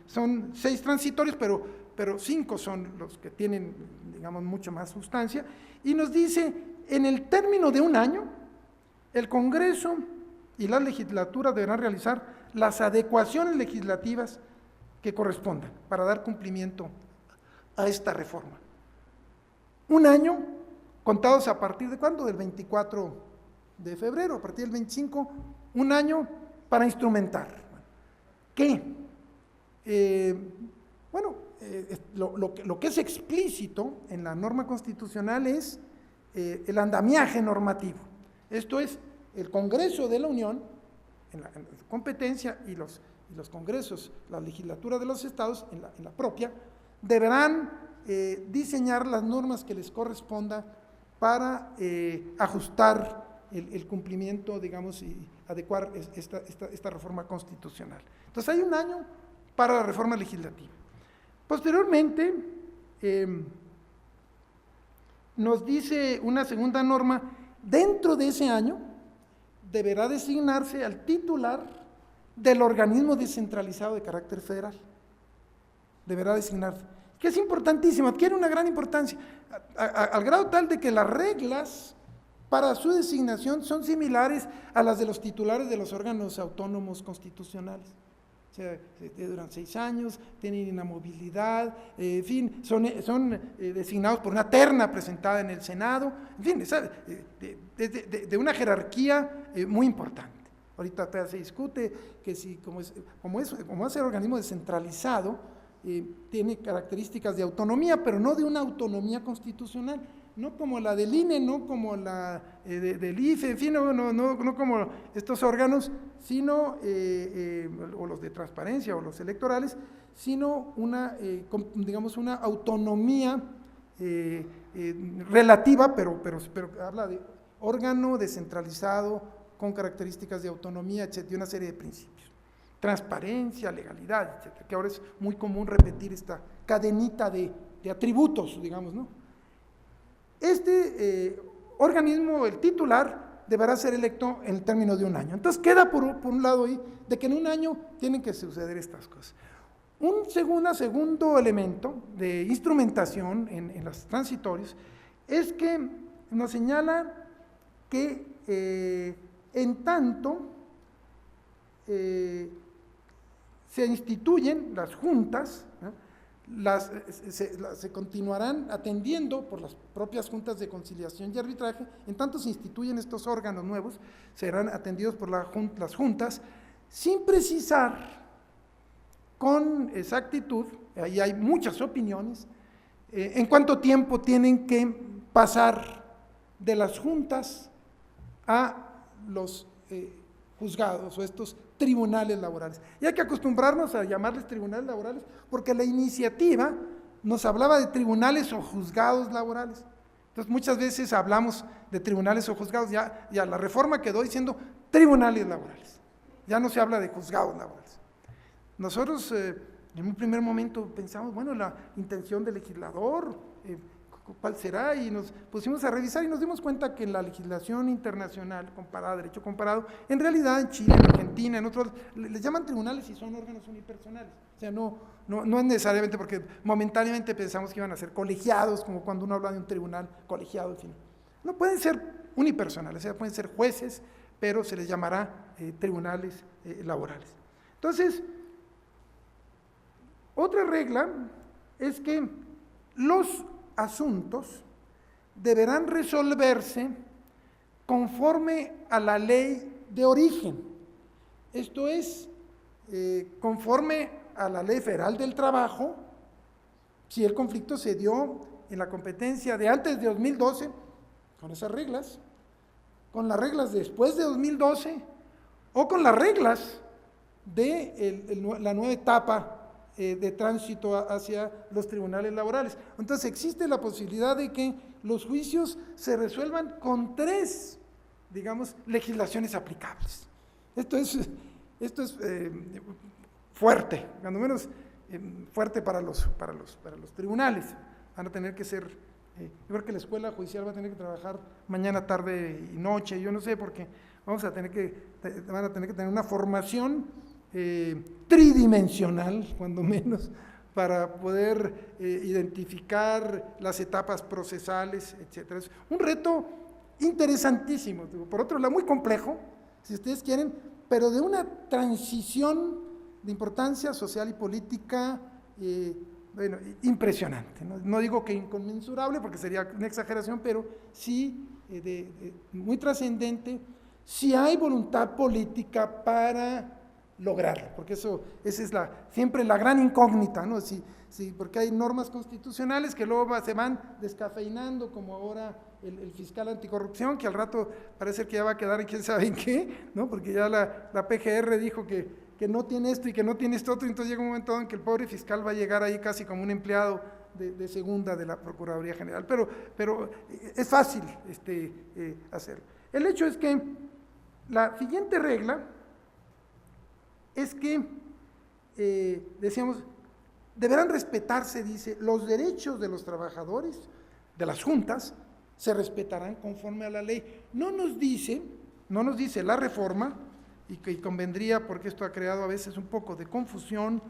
son 6 transitorios, pero 5 son los que tienen, digamos, mucho más sustancia, y nos dice, en el término de un año, el Congreso y la legislatura deberán realizar las adecuaciones legislativas que correspondan para dar cumplimiento a esta reforma. Un año, contados a partir de ¿cuándo? Del 24 de febrero, a partir del 25, un año para instrumentar. ¿Qué? Lo que es explícito en la norma constitucional es el andamiaje normativo. Esto es, el Congreso de la Unión, en la competencia, y los congresos, la legislatura de los estados, en la propia, deberán diseñar las normas que les corresponda para ajustar el cumplimiento, digamos, y adecuar esta reforma constitucional. Entonces hay un año para la reforma legislativa. Posteriormente, nos dice una segunda norma, dentro de ese año deberá designarse al titular del organismo descentralizado de carácter federal. Deberá designarse, que es importantísimo, adquiere una gran importancia, al grado tal de que las reglas para su designación son similares a las de los titulares de los órganos autónomos constitucionales. O sea, duran 6 años, tienen inamovilidad, en fin, son designados por una terna presentada en el Senado, en fin, de una jerarquía muy importante. Ahorita todavía se discute que si, como es el organismo descentralizado, tiene características de autonomía, pero no de una autonomía constitucional, no como la del INE, no como la del IFE, en fin, no como estos órganos, sino, o los de transparencia o los electorales, sino digamos, una autonomía relativa, pero habla de órgano descentralizado con características de autonomía, etcétera, y una serie de principios. Transparencia, legalidad, etcétera, que ahora es muy común repetir esta cadenita de atributos, digamos, ¿no? Este organismo, el titular, deberá ser electo en el término de un año. Entonces queda por un lado ahí de que en un año tienen que suceder estas cosas. Un segundo elemento de instrumentación en los transitorios es que nos señala que en tanto se instituyen las juntas, ¿no? Se continuarán atendiendo por las propias juntas de conciliación y arbitraje, en tanto se instituyen estos órganos nuevos, serán atendidos por las juntas, sin precisar con exactitud, ahí hay muchas opiniones, en cuánto tiempo tienen que pasar de las juntas a los juzgados o estos tribunales laborales. Y hay que acostumbrarnos a llamarles tribunales laborales porque la iniciativa nos hablaba de tribunales o juzgados laborales. Entonces muchas veces hablamos de tribunales o juzgados, ya la reforma quedó diciendo tribunales laborales, ya no se habla de juzgados laborales. Nosotros en un primer momento pensamos, bueno, la intención del legislador, ¿cuál será? Y nos pusimos a revisar y nos dimos cuenta que en la legislación internacional comparada, derecho comparado, en realidad en Chile, en Argentina, en otros, les llaman tribunales y son órganos unipersonales. O sea, no es necesariamente porque momentáneamente pensamos que iban a ser colegiados, como cuando uno habla de un tribunal colegiado, en fin. No, pueden ser unipersonales, o sea, pueden ser jueces, pero se les llamará tribunales laborales. Entonces, otra regla es que los asuntos deberán resolverse conforme a la ley de origen, esto es, conforme a la Ley Federal del Trabajo, si el conflicto se dio en la competencia de antes de 2012, con esas reglas, con las reglas después de 2012, o con las reglas de la nueva etapa de tránsito hacia los tribunales laborales. Entonces existe la posibilidad de que los juicios se resuelvan con 3, digamos, legislaciones aplicables. Esto es fuerte, cuando menos fuerte para los tribunales. Van a tener que ser, yo creo que la escuela judicial va a tener que trabajar mañana, tarde y noche, yo no sé, porque van a tener que tener una formación tridimensional, cuando menos, para poder identificar las etapas procesales, etcétera. Es un reto interesantísimo, por otro lado muy complejo, si ustedes quieren, pero de una transición de importancia social y política bueno, impresionante. No digo que inconmensurable, porque sería una exageración, pero sí muy trascendente, si hay voluntad política para lograrlo, porque esa es siempre la gran incógnita, ¿no? Porque hay normas constitucionales que luego se van descafeinando, como ahora el fiscal anticorrupción, que al rato parece que ya va a quedar en quién sabe en qué, ¿no? Porque ya la PGR dijo que no tiene esto y que no tiene esto otro, entonces llega un momento en que el pobre fiscal va a llegar ahí casi como un empleado de segunda de la Procuraduría General, pero es fácil hacerlo. El hecho es que la siguiente regla es que, decíamos, deberán respetarse, dice, los derechos de los trabajadores, de las juntas, se respetarán conforme a la ley. No nos dice la reforma y que convendría, porque esto ha creado a veces un poco de confusión,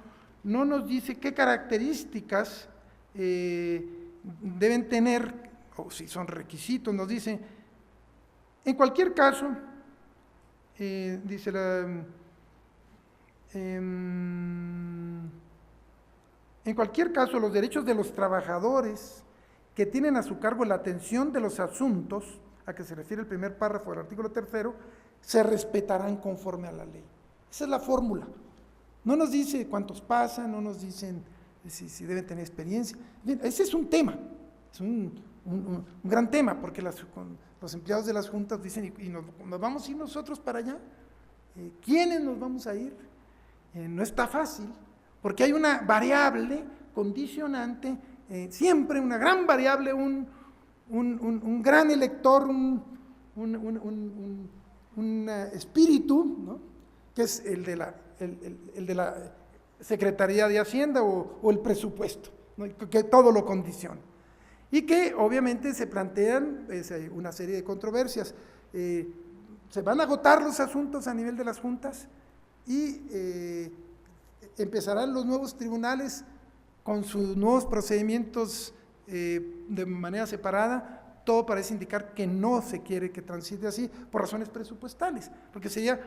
no nos dice qué características deben tener, o si son requisitos, nos dice, en cualquier caso, dice en cualquier caso, los derechos de los trabajadores que tienen a su cargo la atención de los asuntos, a que se refiere el primer párrafo del artículo 3, se respetarán conforme a la ley. Esa es la fórmula. No nos dice cuántos pasan, no nos dicen si deben tener experiencia. Bien, ese es un tema, es un gran tema, porque los empleados de las juntas dicen, ¿y nos vamos a ir nosotros para allá? ¿Quiénes nos vamos a ir? No está fácil, porque hay una variable condicionante, siempre una gran variable, un gran elector, un espíritu, ¿no? Que es el de la Secretaría de Hacienda o el presupuesto, ¿no? Que todo lo condiciona. Y que obviamente se plantean una serie de controversias. Se van a agotar los asuntos a nivel de las juntas y empezarán los nuevos tribunales con sus nuevos procedimientos de manera separada. Todo parece indicar que no se quiere que transite así por razones presupuestales, porque sería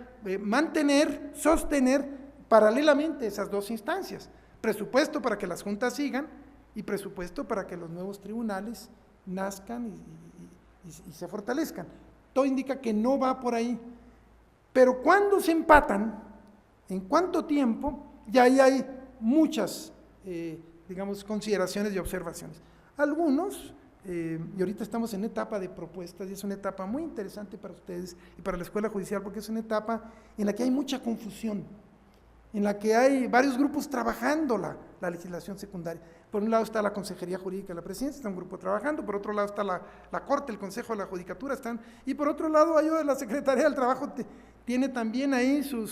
sostener paralelamente esas dos instancias, presupuesto para que las juntas sigan y presupuesto para que los nuevos tribunales nazcan y se fortalezcan. Todo indica que no va por ahí, pero cuando se empatan, en cuánto tiempo, ya ahí hay muchas, digamos, consideraciones y observaciones. Algunos, y ahorita estamos en etapa de propuestas, y es una etapa muy interesante para ustedes y para la Escuela Judicial, porque es una etapa en la que hay mucha confusión, en la que hay varios grupos trabajando la legislación secundaria. Por un lado está la Consejería Jurídica de la Presidencia, está un grupo trabajando, por otro lado está la Corte, el Consejo de la Judicatura, y por otro lado la Secretaría del Trabajo tiene también ahí su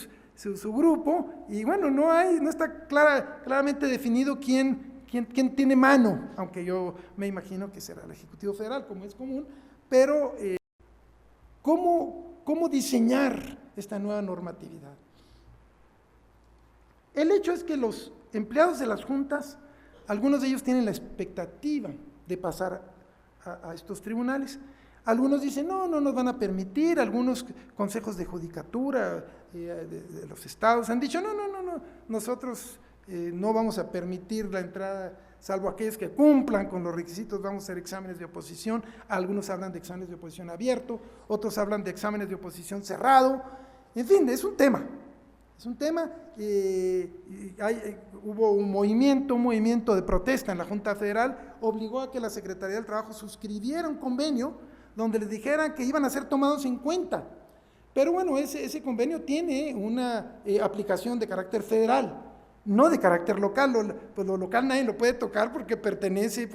grupo, y bueno, no está claramente definido quién tiene mano, aunque yo me imagino que será el Ejecutivo Federal, como es común, pero ¿cómo diseñar esta nueva normatividad? El hecho es que los empleados de las juntas, algunos de ellos tienen la expectativa de pasar a estos tribunales. Algunos dicen, no nos van a permitir. Algunos consejos de judicatura de los estados han dicho, no, nosotros no vamos a permitir la entrada, salvo aquellos que cumplan con los requisitos, vamos a hacer exámenes de oposición. Algunos hablan de exámenes de oposición abierto, otros hablan de exámenes de oposición cerrado. En fin, es un tema. Hubo un movimiento de protesta en la Junta Federal, obligó a que la Secretaría del Trabajo suscribiera un convenio donde les dijeran que iban a ser tomados en cuenta. Pero bueno, ese convenio tiene una aplicación de carácter federal, no de carácter local. Pues lo local nadie lo puede tocar porque pertenece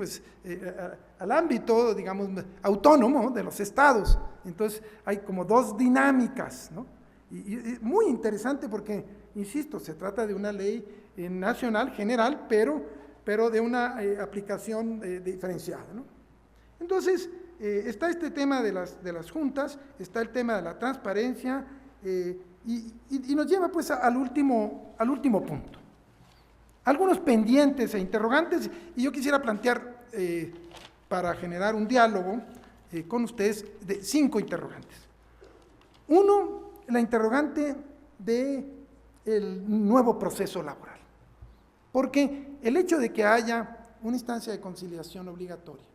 al ámbito, digamos, autónomo de los estados. Entonces hay como dos dinámicas, ¿no? Y muy interesante porque, insisto, se trata de una ley nacional general, pero de una aplicación diferenciada, ¿no? Entonces, está este tema de las juntas, está el tema de la transparencia, y nos lleva pues al último punto. Algunos pendientes e interrogantes, y yo quisiera plantear, para generar un diálogo con ustedes, de 5 interrogantes. Uno, la interrogante del nuevo proceso laboral, porque el hecho de que haya una instancia de conciliación obligatoria,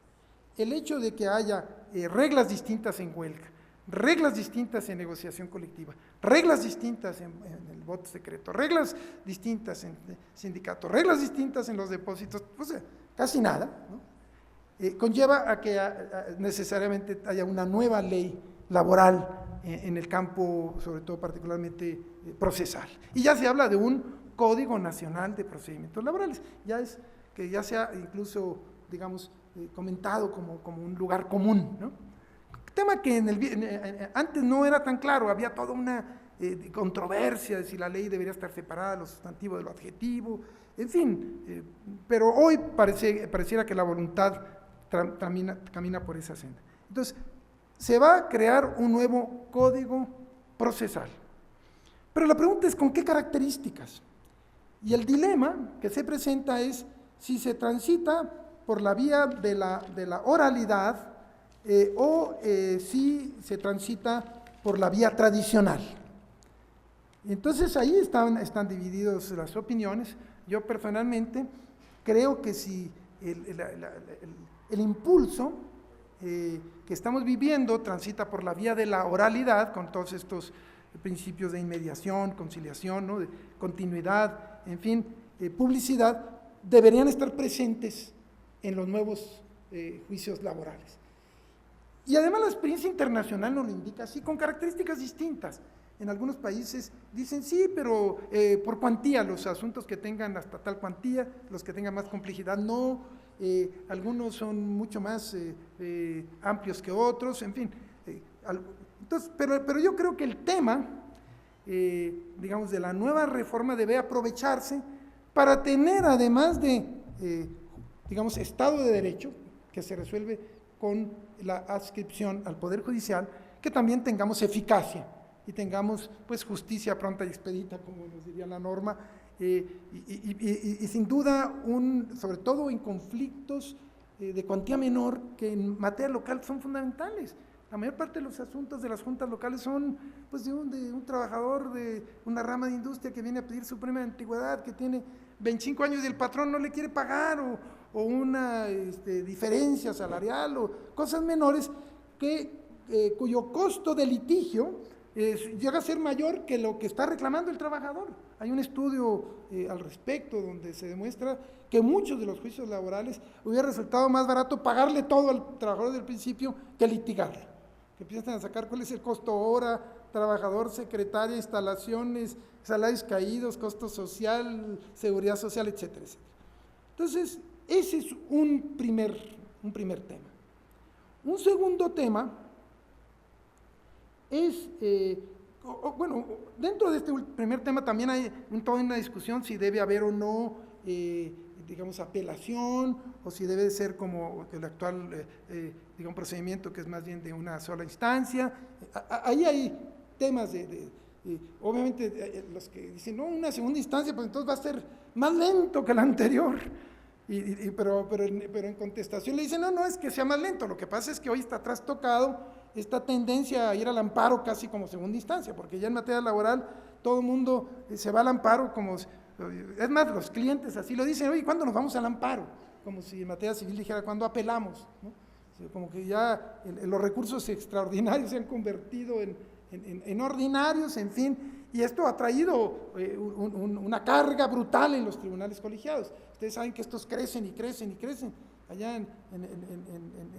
el hecho de que haya reglas distintas en huelga, reglas distintas en negociación colectiva, reglas distintas en el voto secreto, reglas distintas en sindicatos, reglas distintas en los depósitos, pues casi nada, ¿no? Conlleva a que necesariamente haya una nueva ley laboral en el campo, sobre todo particularmente procesal. Y ya se habla de un Código Nacional de Procedimientos Laborales, que ya se ha incluso, digamos, comentado como un lugar común, ¿no? Tema que antes no era tan claro, había toda una controversia de si la ley debería estar separada de lo sustantivo de lo adjetivo, en fin, pero hoy pareciera que la voluntad camina por esa senda. Entonces, se va a crear un nuevo código procesal. Pero la pregunta es, ¿con qué características? Y el dilema que se presenta es si se transita por la vía de la oralidad o si se transita por la vía tradicional. Entonces ahí están divididas las opiniones. Yo personalmente creo que si el impulso que estamos viviendo transita por la vía de la oralidad, con todos estos principios de inmediación, conciliación, ¿no?, de continuidad, en fin, publicidad, deberían estar presentes en los nuevos juicios laborales. Y además la experiencia internacional nos lo indica así, con características distintas. En algunos países dicen sí, pero por cuantía, los asuntos que tengan hasta tal cuantía, los que tengan más complejidad no, algunos son mucho más amplios que otros, en fin. Entonces, pero yo creo que el tema, digamos, de la nueva reforma debe aprovecharse para tener, además de, digamos, Estado de Derecho, que se resuelve con la adscripción al Poder Judicial, que también tengamos eficacia y tengamos, pues, justicia pronta y expedita, como nos diría la norma, y sin duda, sobre todo en conflictos de cuantía menor, que en materia local son fundamentales. La mayor parte de los asuntos de las juntas locales son, pues, de un trabajador de una rama de industria que viene a pedir su premio de antigüedad, que tiene 25 años y el patrón no le quiere pagar, o una diferencia salarial, o cosas menores cuyo costo de litigio llega a ser mayor que lo que está reclamando el trabajador. Hay un estudio al respecto donde se demuestra que muchos de los juicios laborales hubiera resultado más barato pagarle todo al trabajador del principio que litigarle. Que empiezan a sacar cuál es el costo hora, trabajador, secretaria, instalaciones, salarios caídos, costo social, seguridad social, etcétera, etcétera. Entonces, ese es un primer tema. Un segundo tema es, bueno, dentro de este primer tema también hay toda una discusión si debe haber o no, digamos, apelación, o si debe ser como el actual, digamos, procedimiento que es más bien de una sola instancia. Ahí hay temas obviamente, los que dicen, no, una segunda instancia, pues entonces va a ser más lento que la anterior. Pero en contestación le dicen, no, es que sea más lento, lo que pasa es que hoy está trastocado esta tendencia a ir al amparo casi como segunda instancia, porque ya en materia laboral todo el mundo se va al amparo como, es más, los clientes así lo dicen, oye, ¿cuándo nos vamos al amparo? Como si en materia civil dijera, ¿cuándo apelamos? ¿No? Como que ya los recursos extraordinarios se han convertido en ordinarios, en fin, y esto ha traído una carga brutal en los tribunales colegiados. Ustedes saben que estos crecen y crecen y crecen. Allá en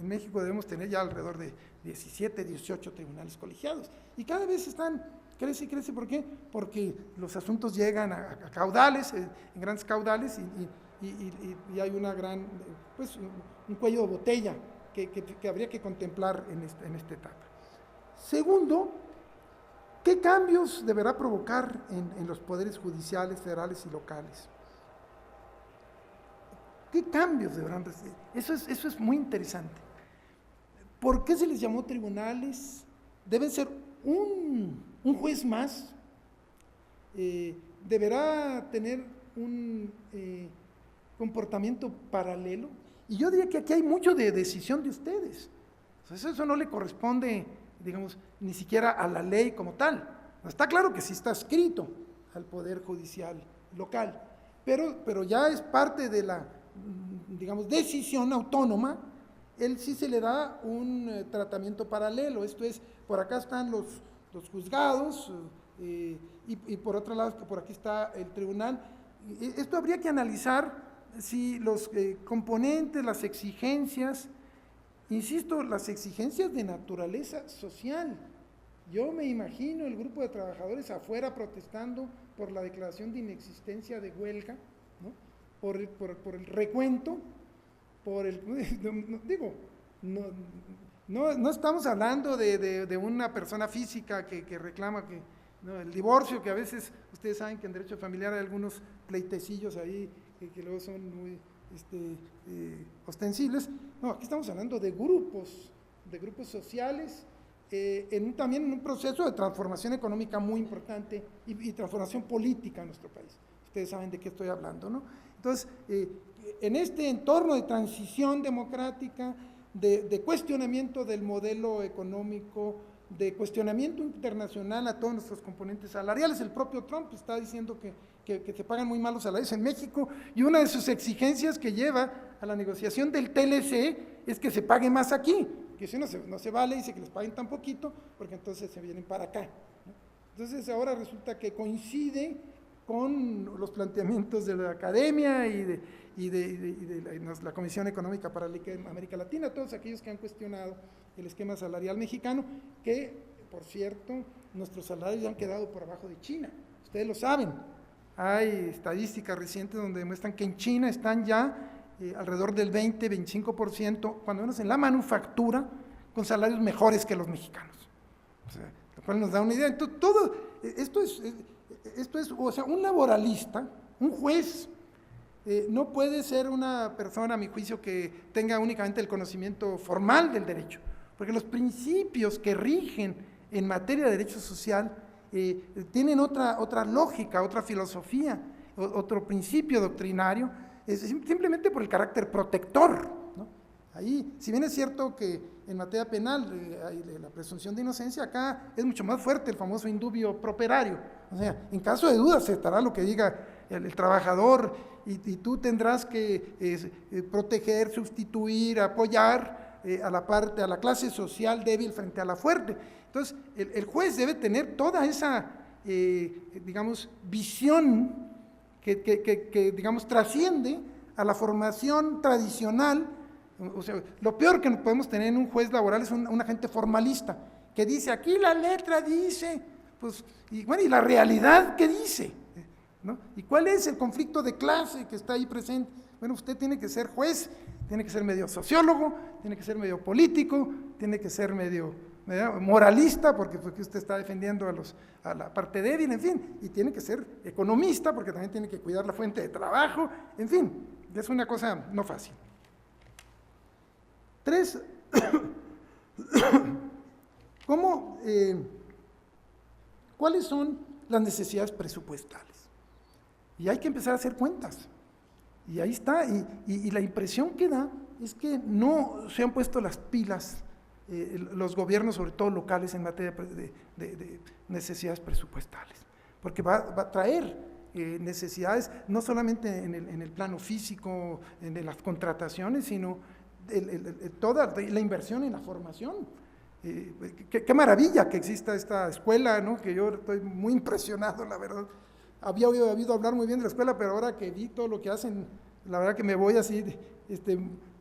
México debemos tener ya alrededor de 17, 18 tribunales colegiados. Y cada vez crece y crece. ¿Por qué? Porque los asuntos llegan a caudales, en grandes caudales, y hay una gran, pues, un cuello de botella que habría que contemplar en esta etapa. Segundo, ¿qué cambios deberá provocar en los poderes judiciales, federales y locales? ¿Qué cambios deberán recibir? Eso es muy interesante. ¿Por qué se les llamó tribunales? Deben ser un juez más. Deberá tener un comportamiento paralelo. Y yo diría que aquí hay mucho de decisión de ustedes. Entonces eso no le corresponde, digamos, ni siquiera a la ley como tal. Está claro que sí está escrito al Poder Judicial local, pero ya es parte de la, digamos, decisión autónoma. Él sí se le da un tratamiento paralelo. Esto es, por acá están los juzgados y por otro lado, por aquí está el tribunal. Esto habría que analizar si los componentes, las exigencias, insisto, las exigencias de naturaleza social. Yo me imagino el grupo de trabajadores afuera protestando por la declaración de inexistencia de huelga, ¿no? por el recuento, no estamos hablando de una persona física que reclama que, ¿no?, el divorcio, que a veces ustedes saben que en derecho familiar hay algunos pleitecillos ahí que luego son muy ostensibles. No, aquí estamos hablando de grupos sociales también en un proceso de transformación económica muy importante y transformación política en nuestro país. Ustedes saben de qué estoy hablando, ¿no? Entonces, en este entorno de transición democrática, de cuestionamiento del modelo económico, de cuestionamiento internacional a todos nuestros componentes salariales, el propio Trump está diciendo que se pagan muy malos salarios en México, y una de sus exigencias que lleva a la negociación del TLC es que se pague más aquí, que si no se vale, dice que les paguen tan poquito, porque entonces se vienen para acá, ¿no? Entonces ahora resulta que coincide con los planteamientos de la academia y de la Comisión Económica para América Latina, todos aquellos que han cuestionado el esquema salarial mexicano, que, por cierto, nuestros salarios han quedado por abajo de China, ustedes lo saben. Hay estadísticas recientes donde demuestran que en China están ya alrededor del 20-25%, cuando menos en la manufactura, con salarios mejores que los mexicanos. O sea, lo cual nos da una idea. Entonces, todo esto es, o sea, un laboralista, un juez, no puede ser una persona, a mi juicio, que tenga únicamente el conocimiento formal del derecho, porque los principios que rigen en materia de derecho social tienen otra lógica, otra filosofía, otro principio doctrinario, simplemente por el carácter protector, ¿no? Ahí, si bien es cierto que en materia penal hay la presunción de inocencia, acá es mucho más fuerte el famoso indubio properario. O sea, en caso de duda se estará lo que diga el trabajador, y tú tendrás que proteger, sustituir, apoyar a la clase social débil frente a la fuerte. Entonces, el juez debe tener toda esa, digamos, visión que digamos, trasciende a la formación tradicional. O sea, lo peor que podemos tener en un juez laboral es un agente formalista, que dice, aquí la letra dice, pues, y bueno, y la realidad, ¿qué dice? ¿No? ¿Y cuál es el conflicto de clase que está ahí presente? Bueno, usted tiene que ser juez, tiene que ser medio sociólogo, tiene que ser medio político, tiene que ser medio moralista, porque usted está defendiendo a la parte débil, en fin, y tiene que ser economista, porque también tiene que cuidar la fuente de trabajo, en fin, es una cosa no fácil. 3. ¿Cuáles son las necesidades presupuestales? Y hay que empezar a hacer cuentas. Y ahí está, y la impresión que da es que no se han puesto las pilas los gobiernos, sobre todo locales, en materia de necesidades presupuestales, porque va a traer necesidades no solamente en el plano físico, en las contrataciones, sino toda la inversión en la formación. Qué maravilla que exista esta escuela, ¿no? Que yo estoy muy impresionado, la verdad. Había oído hablar muy bien de la escuela, pero ahora que vi todo lo que hacen, la verdad que me voy así,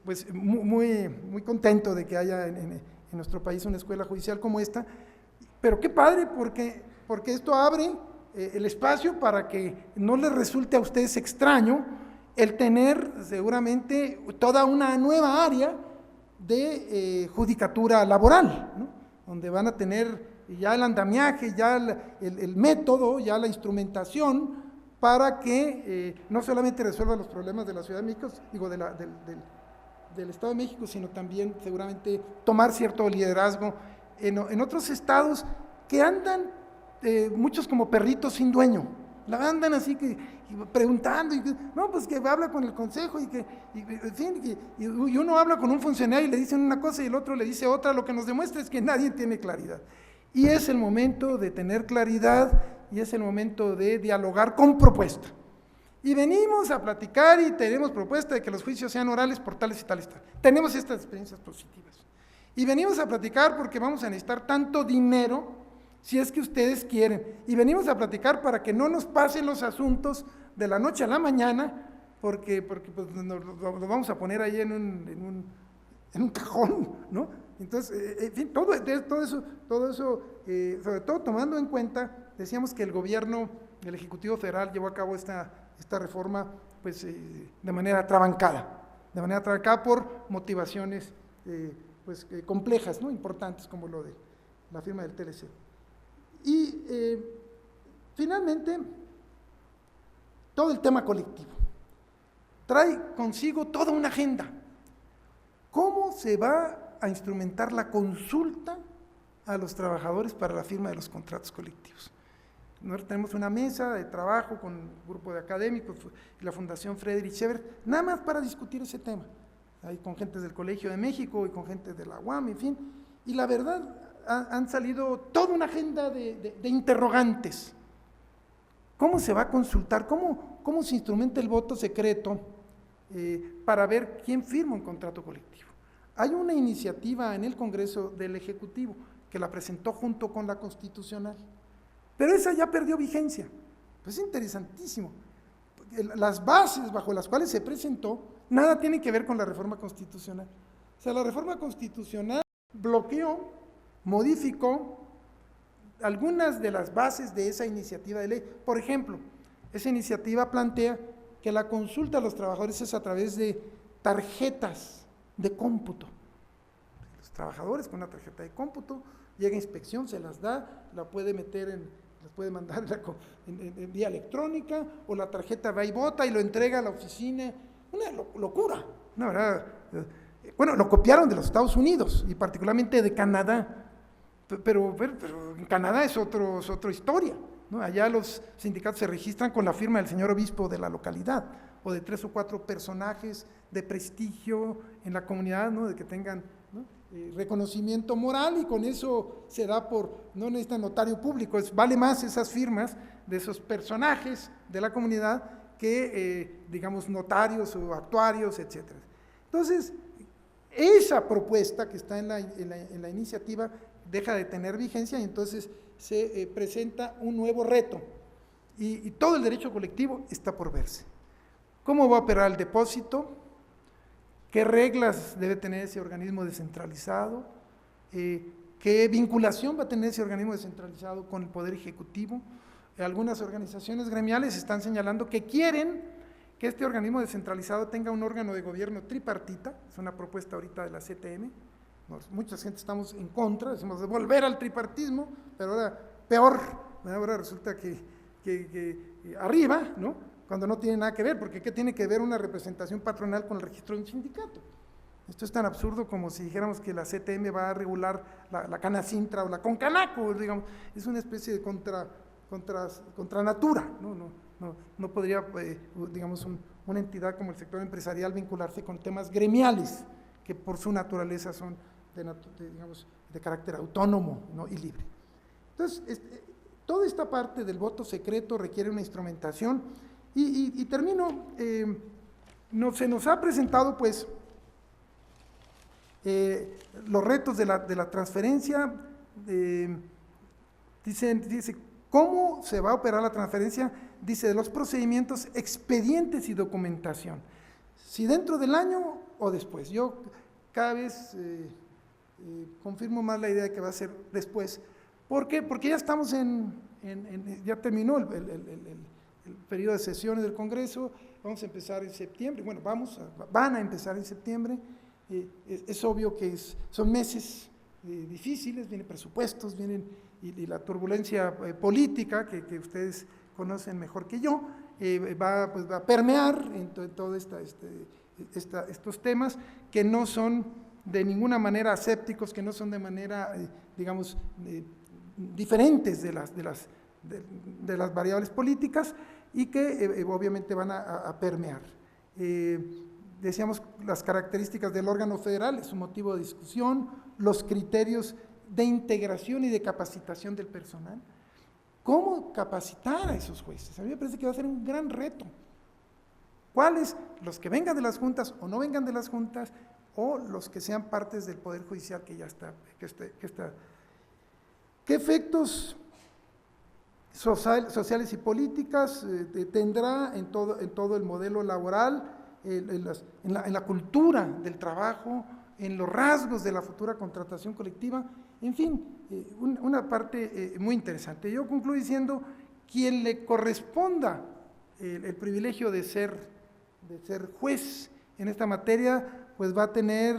pues muy contento de que haya en nuestro país una escuela judicial como esta. Pero qué padre, porque esto abre el espacio para que no les resulte a ustedes extraño el tener seguramente toda una nueva área de judicatura laboral, ¿no? Donde van a tener ya el andamiaje, ya el método, ya la instrumentación para que no solamente resuelva los problemas de la Ciudad de México, digo, del Estado de México, sino también seguramente tomar cierto liderazgo en otros estados que andan muchos como perritos sin dueño, la andan así preguntando, no, pues que habla con el consejo y uno habla con un funcionario y le dicen una cosa y el otro le dice otra. Lo que nos demuestra es que nadie tiene claridad, y es el momento de tener claridad y es el momento de dialogar con propuesta. Y venimos a platicar y tenemos propuesta de que los juicios sean orales por tales y tales. Tenemos estas experiencias positivas. Y venimos a platicar porque vamos a necesitar tanto dinero, si es que ustedes quieren. Y venimos a platicar para que no nos pasen los asuntos de la noche a la mañana, porque pues, lo vamos a poner ahí en un cajón, ¿no? Entonces, en fin, todo eso, sobre todo tomando en cuenta, decíamos que el gobierno, el Ejecutivo Federal llevó a cabo esta reforma pues, de manera atrabancada por motivaciones pues, complejas, ¿no? Importantes, como lo de la firma del TLC. Y finalmente, todo el tema colectivo trae consigo toda una agenda. ¿Cómo se va a instrumentar la consulta a los trabajadores para la firma de los contratos colectivos. Nosotros tenemos una mesa de trabajo con un grupo de académicos y la Fundación Friedrich Ebert, nada más para discutir ese tema, ahí con gente del Colegio de México y con gente de la UAM, en fin, y la verdad han salido toda una agenda de interrogantes. ¿Cómo se va a consultar? ¿Cómo se instrumenta el voto secreto para ver quién firma un contrato colectivo? Hay una iniciativa en el Congreso del Ejecutivo que la presentó junto con la Constitucional, pero esa ya perdió vigencia. Pues es interesantísimo. Las bases bajo las cuales se presentó nada tienen que ver con la reforma constitucional. O sea, la reforma constitucional bloqueó, modificó algunas de las bases de esa iniciativa de ley. Por ejemplo, esa iniciativa plantea que la consulta a los trabajadores es a través de tarjetas de cómputo. Los trabajadores con una tarjeta de cómputo, llega a inspección, se las da, la puede meter las puede mandar en vía electrónica, o la tarjeta va y vota y lo entrega a la oficina. Una locura, una verdad. Bueno, lo copiaron de los Estados Unidos y particularmente de Canadá, pero en Canadá es otra historia, ¿no? Allá los sindicatos se registran con la firma del señor obispo de la localidad o de 3 o 4 personajes de prestigio en la comunidad, ¿no? De que tengan, ¿no? Reconocimiento moral, y con eso se da no necesitan notario público, vale más esas firmas de esos personajes de la comunidad que, digamos, notarios o actuarios, etcétera. Entonces, esa propuesta que está en la iniciativa deja de tener vigencia y entonces se presenta un nuevo reto y todo el derecho colectivo está por verse. ¿Cómo va a operar el depósito? ¿Qué reglas debe tener ese organismo descentralizado? ¿Qué vinculación va a tener ese organismo descentralizado con el Poder Ejecutivo? Algunas organizaciones gremiales están señalando que quieren que este organismo descentralizado tenga un órgano de gobierno tripartita, es una propuesta ahorita de la CTM, mucha gente estamos en contra, decimos de volver al tripartismo, pero ahora peor, ahora resulta que arriba, ¿no? Cuando no tiene nada que ver, porque ¿qué tiene que ver una representación patronal con el registro de un sindicato? Esto es tan absurdo como si dijéramos que la CTM va a regular la Canacintra o la Concanaco, digamos, es una especie de contra natura, no podría, digamos, una entidad como el sector empresarial vincularse con temas gremiales, que por su naturaleza son de carácter autónomo, ¿no? Y libre. Entonces, toda esta parte del voto secreto requiere una instrumentación, y termino, se nos ha presentado, pues, los retos de la transferencia. Dice, ¿cómo se va a operar la transferencia? Dice, de los procedimientos, expedientes y documentación. Si dentro del año o después. Yo cada vez confirmo más la idea de que va a ser después. ¿Por qué? Porque ya estamos ya terminó el periodo de sesiones del Congreso, vamos a empezar en septiembre, bueno, van a empezar en septiembre, es obvio que son meses difíciles, vienen presupuestos, y la turbulencia política que ustedes conocen mejor que yo, va a permear en todos estos temas que no son de ninguna manera asépticos, que no son de manera, digamos, diferentes de las variables políticas, y que obviamente van a permear. Decíamos, las características del órgano federal es un motivo de discusión, los criterios de integración y de capacitación del personal. ¿Cómo capacitar a esos jueces? A mí me parece que va a ser un gran reto. ¿Cuáles? Los que vengan de las juntas o no vengan de las juntas, o los que sean partes del Poder Judicial que ya está. ¿Qué efectos sociales y políticas tendrá en todo el modelo laboral, en la cultura del trabajo, en los rasgos de la futura contratación colectiva? En fin, una parte muy interesante. Yo concluyo diciendo, quien le corresponda el privilegio de ser juez en esta materia, pues va a tener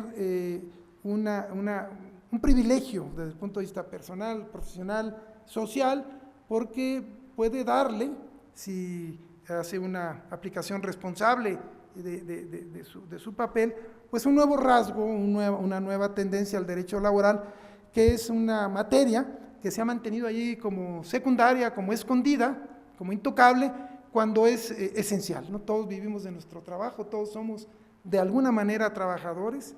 un privilegio desde el punto de vista personal, profesional, social, porque puede darle, si hace una aplicación responsable de su papel, pues un nuevo rasgo, una nueva tendencia al derecho laboral, que es una materia que se ha mantenido allí como secundaria, como escondida, como intocable, cuando es esencial, ¿no? Todos vivimos de nuestro trabajo, todos somos de alguna manera trabajadores,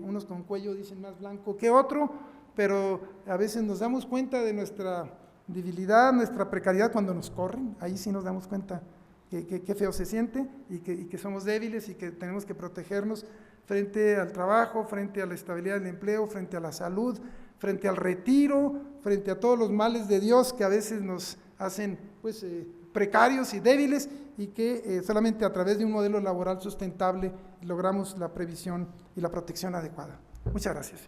unos con cuello dicen más blanco que otro, pero a veces nos damos cuenta de nuestra debilidad, nuestra precariedad cuando nos corren, ahí sí nos damos cuenta que feo se siente y que somos débiles y que tenemos que protegernos frente al trabajo, frente a la estabilidad del empleo, frente a la salud, frente al retiro, frente a todos los males de Dios que a veces nos hacen pues, precarios y débiles y que solamente a través de un modelo laboral sustentable logramos la previsión y la protección adecuada. Muchas gracias.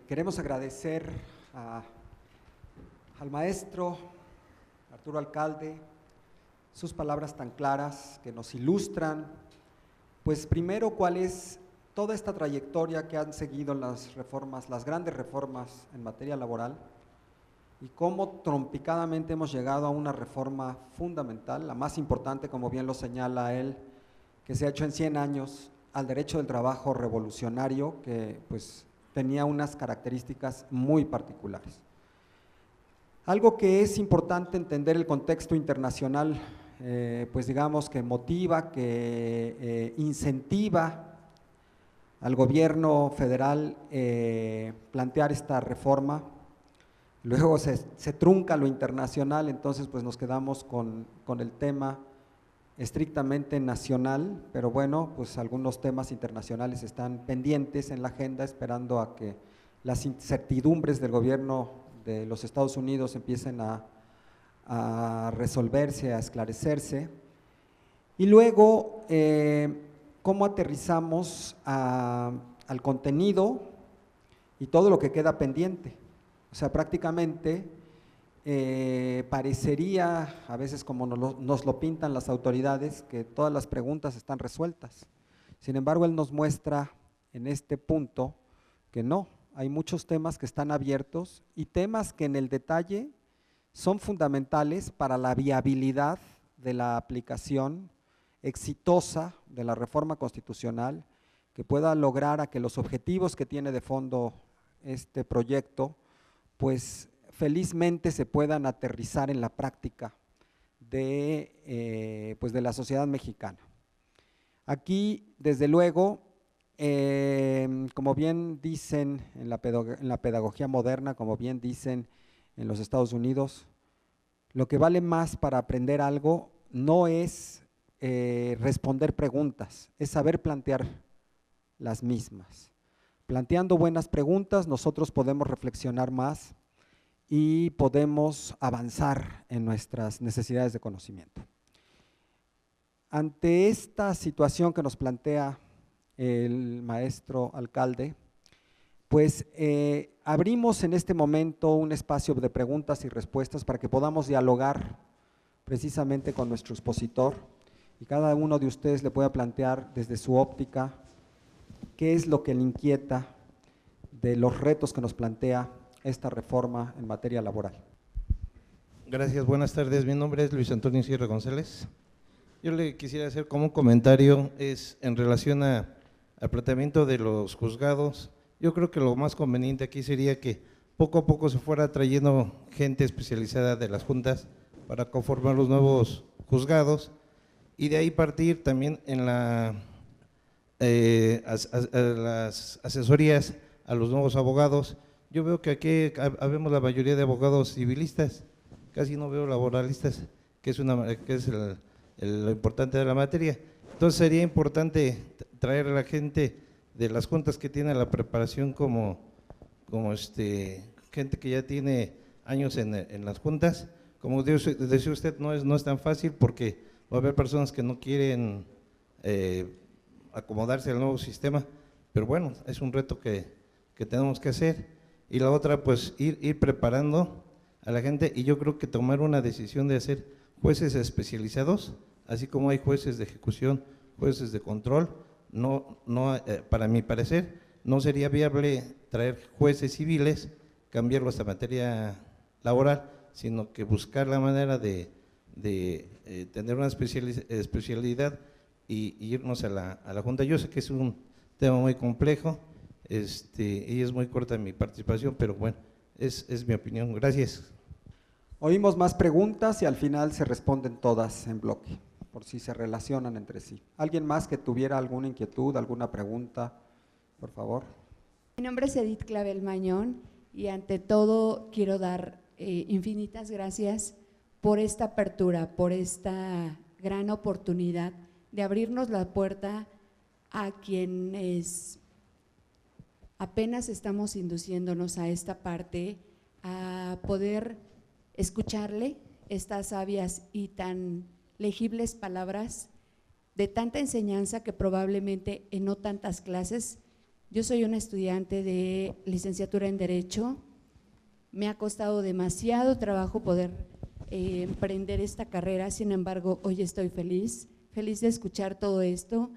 Queremos agradecer al maestro Arturo Alcalde sus palabras tan claras que nos ilustran, pues primero cuál es toda esta trayectoria que han seguido las reformas, las grandes reformas en materia laboral y cómo trompicadamente hemos llegado a una reforma fundamental, la más importante, como bien lo señala él, que se ha hecho en 100 años, al derecho del trabajo revolucionario, que pues tenía unas características muy particulares. Algo que es importante entender el contexto internacional, pues digamos que motiva, que incentiva al gobierno federal plantear esta reforma. Luego se trunca lo internacional, entonces pues nos quedamos con el tema estrictamente nacional, pero bueno, pues algunos temas internacionales están pendientes en la agenda, esperando a que las incertidumbres del gobierno de los Estados Unidos empiecen a resolverse, a esclarecerse. Y luego, cómo aterrizamos al contenido y todo lo que queda pendiente. O sea, prácticamente parecería, a veces como nos lo pintan las autoridades, que todas las preguntas están resueltas. Sin embargo, él nos muestra en este punto que no, hay muchos temas que están abiertos y temas que en el detalle son fundamentales para la viabilidad de la aplicación exitosa de la reforma constitucional, que pueda lograr a que los objetivos que tiene de fondo este proyecto, pues felizmente se puedan aterrizar en la práctica pues de la sociedad mexicana. Aquí, desde luego, como bien dicen en la pedagogía moderna, como bien dicen en los Estados Unidos, lo que vale más para aprender algo no es responder preguntas, es saber plantear las mismas. Planteando buenas preguntas, nosotros podemos reflexionar más y podemos avanzar en nuestras necesidades de conocimiento. Ante esta situación que nos plantea el maestro alcalde, pues abrimos en este momento un espacio de preguntas y respuestas para que podamos dialogar precisamente con nuestro expositor y cada uno de ustedes le pueda plantear desde su óptica qué es lo que le inquieta de los retos que nos plantea esta reforma en materia laboral. Gracias, buenas tardes. Mi nombre es Luis Antonio Sierra González. Yo le quisiera hacer como un comentario en relación al planteamiento de los juzgados. Yo creo que lo más conveniente aquí sería que poco a poco se fuera trayendo gente especializada de las juntas para conformar los nuevos juzgados y de ahí partir también en las asesorías a los nuevos abogados. Yo veo que aquí habemos la mayoría de abogados civilistas, casi no veo laboralistas, que es lo importante de la materia. Entonces sería importante traer a la gente de las juntas que tiene la preparación como gente que ya tiene años en las juntas. Como decía usted, no es tan fácil porque va a haber personas que no quieren acomodarse al nuevo sistema, pero bueno, es un reto que tenemos que hacer. Y la otra, pues ir preparando a la gente, y yo creo que tomar una decisión de hacer jueces especializados, así como hay jueces de ejecución, jueces de control. Para mi parecer, no sería viable traer jueces civiles, cambiarlo hasta materia laboral, sino que buscar la manera de tener una especialidad y irnos a la Junta. Yo sé que es un tema muy complejo, y es muy corta mi participación, pero bueno, es mi opinión. Gracias. Oímos más preguntas y al final se responden todas en bloque, por si se relacionan entre sí. ¿Alguien más que tuviera alguna inquietud, alguna pregunta? Por favor. Mi nombre es Edith Clavel Mañón y ante todo quiero dar infinitas gracias por esta apertura, por esta gran oportunidad de abrirnos la puerta a quienes apenas estamos induciéndonos a esta parte, a poder escucharle estas sabias y tan legibles palabras de tanta enseñanza que probablemente en no tantas clases. Yo soy una estudiante de licenciatura en Derecho, me ha costado demasiado trabajo poder emprender esta carrera, sin embargo hoy estoy feliz de escuchar todo esto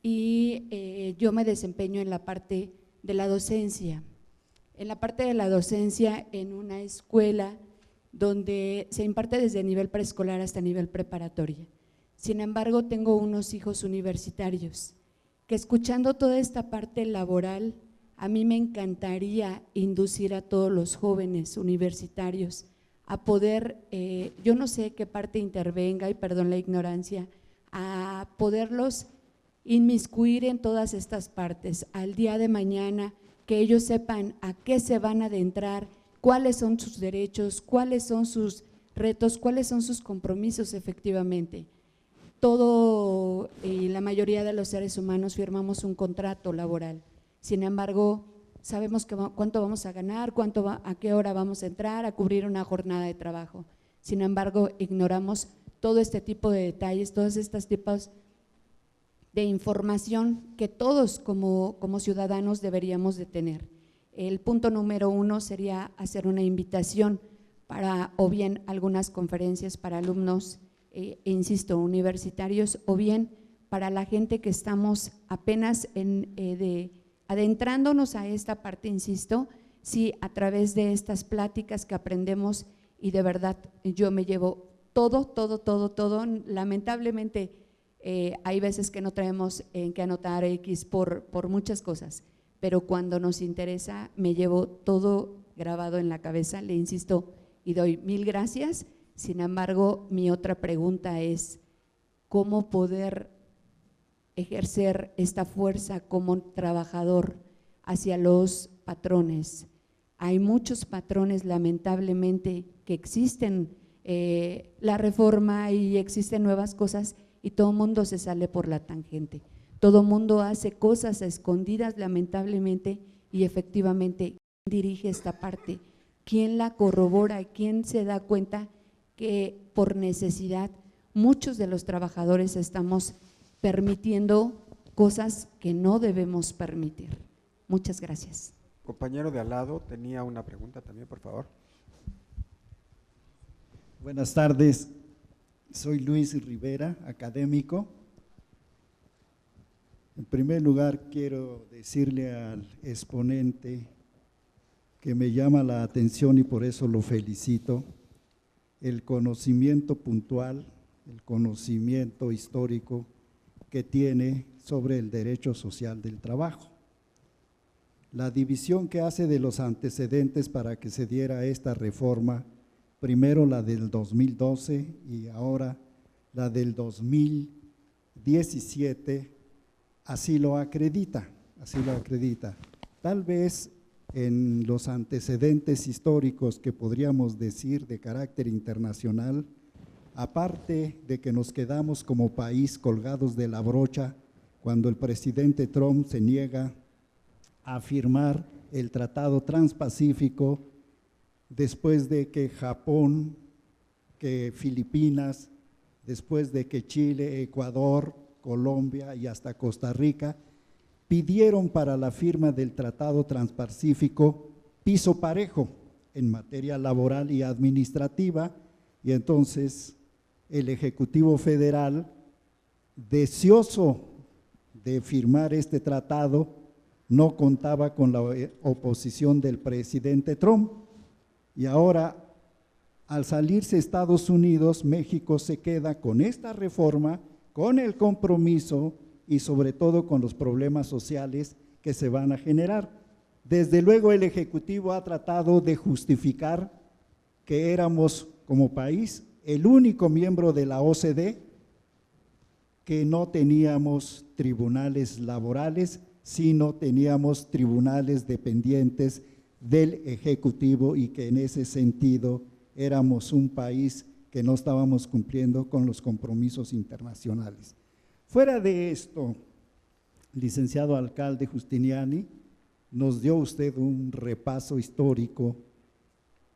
y yo me desempeño en la parte de la docencia. En la parte de la docencia en una escuela donde se imparte desde nivel preescolar hasta nivel preparatoria. Sin embargo, tengo unos hijos universitarios que escuchando toda esta parte laboral, a mí me encantaría inducir a todos los jóvenes universitarios a poder, yo no sé qué parte intervenga, y perdón la ignorancia, a poderlos inmiscuir en todas estas partes, al día de mañana, que ellos sepan a qué se van a adentrar, cuáles son sus derechos, cuáles son sus retos, cuáles son sus compromisos efectivamente. Todo y la mayoría de los seres humanos firmamos un contrato laboral, sin embargo, sabemos cuánto vamos a ganar, a qué hora vamos a entrar, a cubrir una jornada de trabajo. Sin embargo, ignoramos todo este tipo de detalles, todos estos tipos de información que todos como ciudadanos deberíamos de tener. El punto número 1 sería hacer una invitación para o bien algunas conferencias para alumnos, insisto, universitarios, o bien para la gente que estamos apenas adentrándonos a esta parte, insisto, sí, a través de estas pláticas que aprendemos y de verdad yo me llevo todo, lamentablemente hay veces que no traemos en qué anotar X por muchas cosas, pero cuando nos interesa me llevo todo grabado en la cabeza, le insisto y doy 1000 gracias. Sin embargo, mi otra pregunta es, ¿cómo poder ejercer esta fuerza como trabajador hacia los patrones? Hay muchos patrones lamentablemente que existen la reforma y existen nuevas cosas y todo el mundo se sale por la tangente, todo el mundo hace cosas a escondidas lamentablemente y efectivamente, ¿quién dirige esta parte? ¿Quién la corrobora? ¿Quién se da cuenta que por necesidad muchos de los trabajadores estamos permitiendo cosas que no debemos permitir? Muchas gracias. Compañero de al lado tenía una pregunta también, por favor. Buenas tardes, soy Luis Rivera, académico. En primer lugar, quiero decirle al exponente que me llama la atención y por eso lo felicito, el conocimiento puntual, el conocimiento histórico que tiene sobre el derecho social del trabajo. La división que hace de los antecedentes para que se diera esta reforma, primero la del 2012 y ahora la del 2017, así lo acredita. Tal vez en los antecedentes históricos que podríamos decir de carácter internacional, aparte de que nos quedamos como país colgados de la brocha cuando el presidente Trump se niega a firmar el Tratado Transpacífico, después de que Japón, que Filipinas, después de que Chile, Ecuador, Colombia y hasta Costa Rica pidieron para la firma del Tratado Transpacífico piso parejo en materia laboral y administrativa, y entonces el Ejecutivo Federal, deseoso de firmar este tratado, no contaba con la oposición del presidente Trump. Y ahora, al salirse Estados Unidos, México se queda con esta reforma, con el compromiso y sobre todo con los problemas sociales que que se van a generar. Desde luego el Ejecutivo ha tratado de justificar que éramos como país el único miembro de la OCDE que no teníamos tribunales laborales, sino teníamos tribunales dependientes del Ejecutivo y que en ese sentido éramos un país que no estábamos cumpliendo con los compromisos internacionales. Fuera de esto, licenciado alcalde Giustiniani, nos dio usted un repaso histórico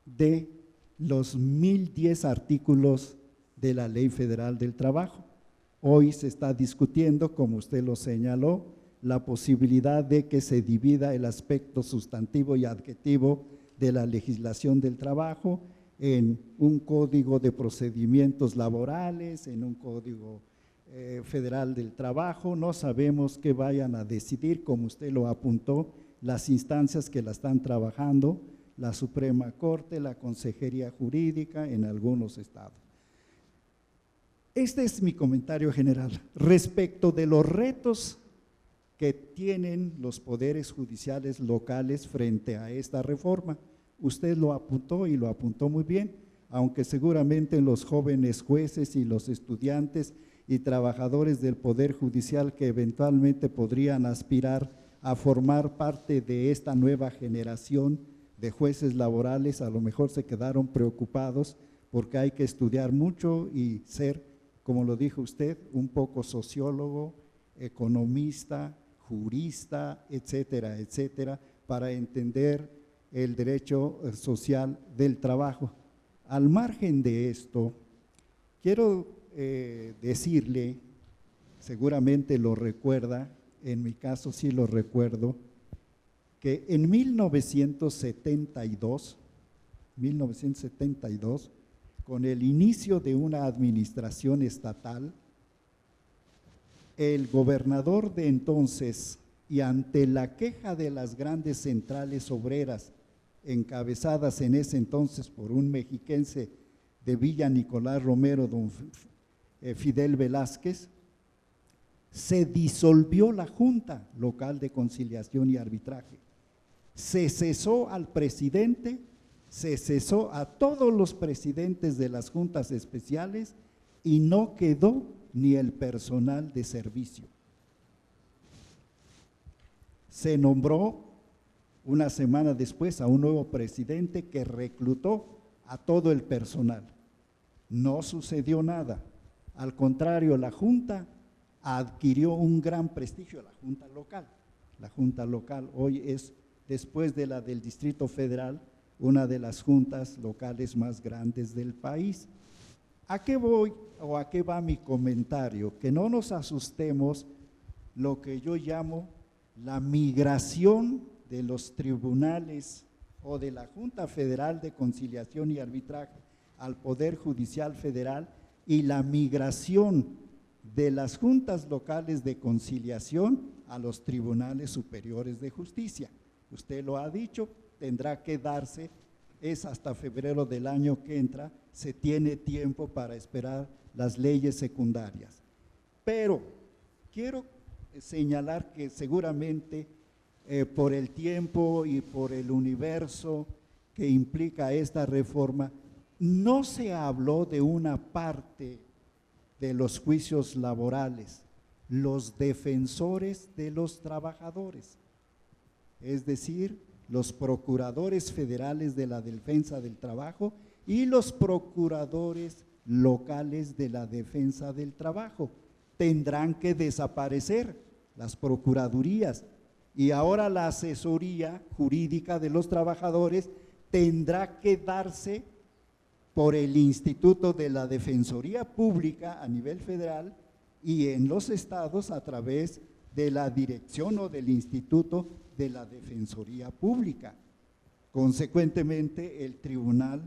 de los 1010 artículos de la Ley Federal del Trabajo. Hoy se está discutiendo, como usted lo señaló, la posibilidad de que se divida el aspecto sustantivo y adjetivo de la legislación del trabajo en un código de procedimientos laborales, en un código federal del trabajo. No sabemos qué vayan a decidir, como usted lo apuntó, las instancias que la están trabajando, la Suprema Corte, la Consejería Jurídica en algunos estados. Este es mi comentario general respecto de los retos que tienen los poderes judiciales locales frente a esta reforma. Usted lo apuntó y lo apuntó muy bien, aunque seguramente los jóvenes jueces y los estudiantes y trabajadores del Poder Judicial que eventualmente podrían aspirar a formar parte de esta nueva generación de jueces laborales, a lo mejor se quedaron preocupados porque hay que estudiar mucho y ser, como lo dijo usted, un poco sociólogo, economista, jurista, etcétera, etcétera, para entender el derecho social del trabajo. Al margen de esto, quiero decirle, seguramente lo recuerda, en mi caso sí lo recuerdo, que en 1972, con el inicio de una administración estatal, el gobernador de entonces, y ante la queja de las grandes centrales obreras, encabezadas en ese entonces por un mexiquense de Villa Nicolás Romero, don Fidel Velázquez, se disolvió la Junta Local de Conciliación y Arbitraje. Se cesó al presidente, se cesó a todos los presidentes de las juntas especiales y no quedó ni el personal de servicio. Se nombró una semana después a un nuevo presidente que reclutó a todo el personal. No sucedió nada. Al contrario, la Junta adquirió un gran prestigio, la Junta Local. La Junta Local hoy es, después de la del Distrito Federal, una de las juntas locales más grandes del país. ¿A qué voy o a qué va mi comentario? Que no nos asustemos lo que yo llamo la migración de los tribunales o de la Junta Federal de Conciliación y Arbitraje al Poder Judicial Federal y la migración de las juntas locales de conciliación a los tribunales superiores de justicia. Usted lo ha dicho, tendrá que darse, es hasta febrero del año que entra, se tiene tiempo para esperar las leyes secundarias. Pero quiero señalar que seguramente por el tiempo y por el universo que implica esta reforma, no se habló de una parte de los juicios laborales, los defensores de los trabajadores, es decir, los procuradores federales de la defensa del trabajo y los procuradores locales de la defensa del trabajo. Tendrán que desaparecer las procuradurías y ahora la asesoría jurídica de los trabajadores tendrá que darse por el Instituto de la Defensoría Pública a nivel federal y en los estados a través de la dirección o del Instituto de la Defensoría Pública. Consecuentemente, el tribunal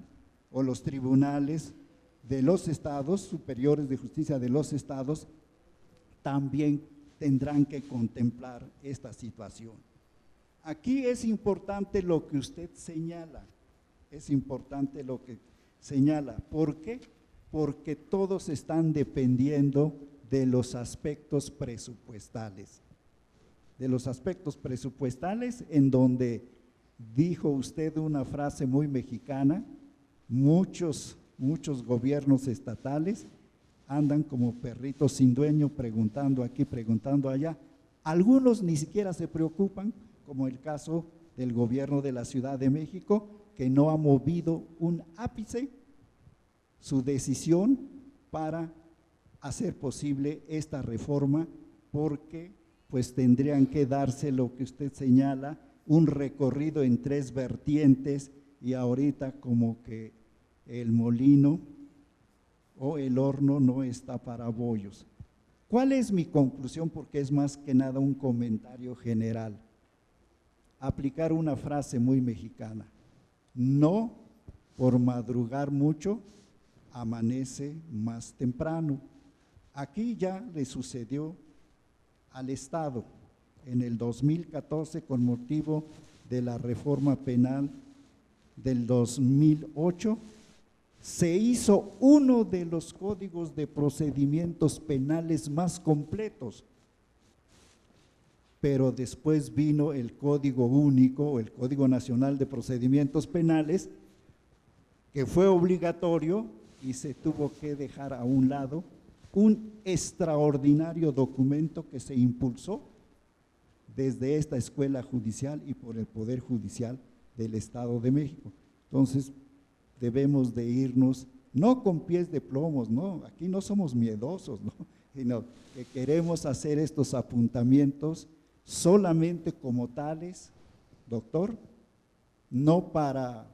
o los tribunales de los estados, superiores de justicia de los estados, también tendrán que contemplar esta situación. Aquí es importante lo que usted señala, es importante lo que señala. ¿Por qué? Porque todos están dependiendo de los aspectos presupuestales. de los aspectos presupuestales, en donde dijo usted una frase muy mexicana: muchos gobiernos estatales andan como perritos sin dueño, preguntando aquí, preguntando allá. Algunos ni siquiera se preocupan, como el caso del gobierno de la Ciudad de México, que no ha movido un ápice su decisión para hacer posible esta reforma, porque pues tendrían que darse lo que usted señala, un recorrido en 3 vertientes, y ahorita como que el molino o el horno no está para bollos. ¿Cuál es mi conclusión? Porque es más que nada un comentario general. Aplicar una frase muy mexicana: no por madrugar mucho amanece más temprano. Aquí ya le sucedió al Estado en el 2014 con motivo de la reforma penal del 2008. Se hizo uno de los códigos de procedimientos penales más completos, pero después vino el Código Único o el Código Nacional de Procedimientos Penales, que fue obligatorio y se tuvo que dejar a un lado un extraordinario documento que se impulsó desde esta escuela judicial y por el Poder Judicial del Estado de México. Entonces, debemos de irnos, no con pies de plomos, no, aquí no somos miedosos, ¿no?, sino que queremos hacer estos apuntamientos solamente como tales, doctor, no para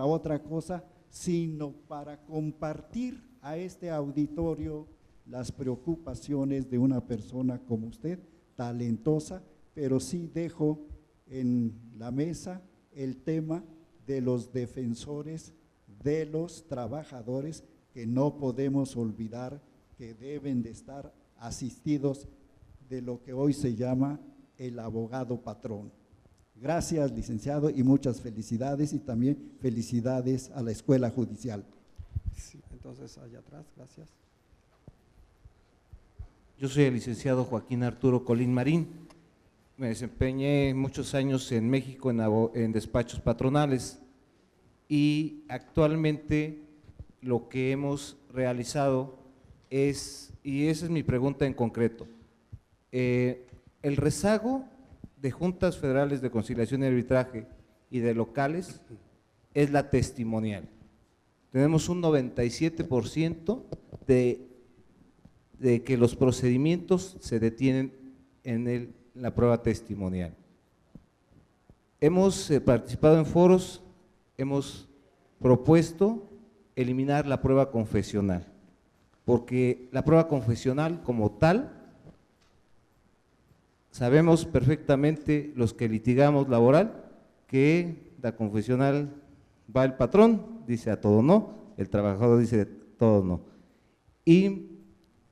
otra cosa, sino para compartir a este auditorio las preocupaciones de una persona como usted, talentosa, pero sí dejo en la mesa el tema de los defensores de los trabajadores, que no podemos olvidar que deben de estar asistidos de lo que hoy se llama el abogado patrón. Gracias, licenciado, y muchas felicidades, y también felicidades a la Escuela Judicial. Sí, entonces, allá atrás, gracias. Yo soy el licenciado Joaquín Arturo Colín Marín. Me desempeñé muchos años en México en despachos patronales, y actualmente lo que hemos realizado es, y esa es mi pregunta en concreto, el rezago de juntas federales de conciliación y arbitraje y de locales es la testimonial. Tenemos un 97% de que los procedimientos se detienen en la prueba testimonial. Hemos participado en foros, hemos propuesto eliminar la prueba confesional, porque la prueba confesional como tal, sabemos perfectamente los que litigamos laboral que la confesional va el patrón, dice a todo no, el trabajador dice todo no. Y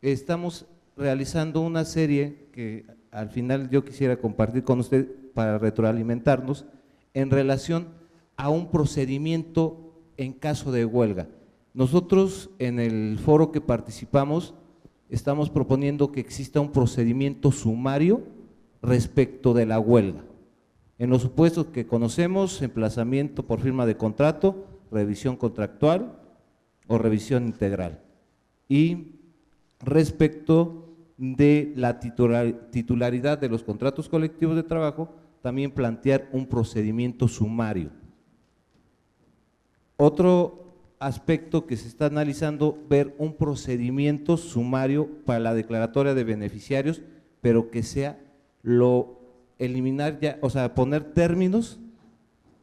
estamos realizando una serie que al final yo quisiera compartir con usted para retroalimentarnos en relación a un procedimiento en caso de huelga. Nosotros en el foro que participamos estamos proponiendo que exista un procedimiento sumario respecto de la huelga. En los supuestos que conocemos, emplazamiento por firma de contrato, revisión contractual o revisión integral. Y respecto de la titularidad de los contratos colectivos de trabajo, también plantear un procedimiento sumario. Otro aspecto que se está analizando, ver un procedimiento sumario para la declaratoria de beneficiarios, pero que sea eliminar ya, o sea, poner términos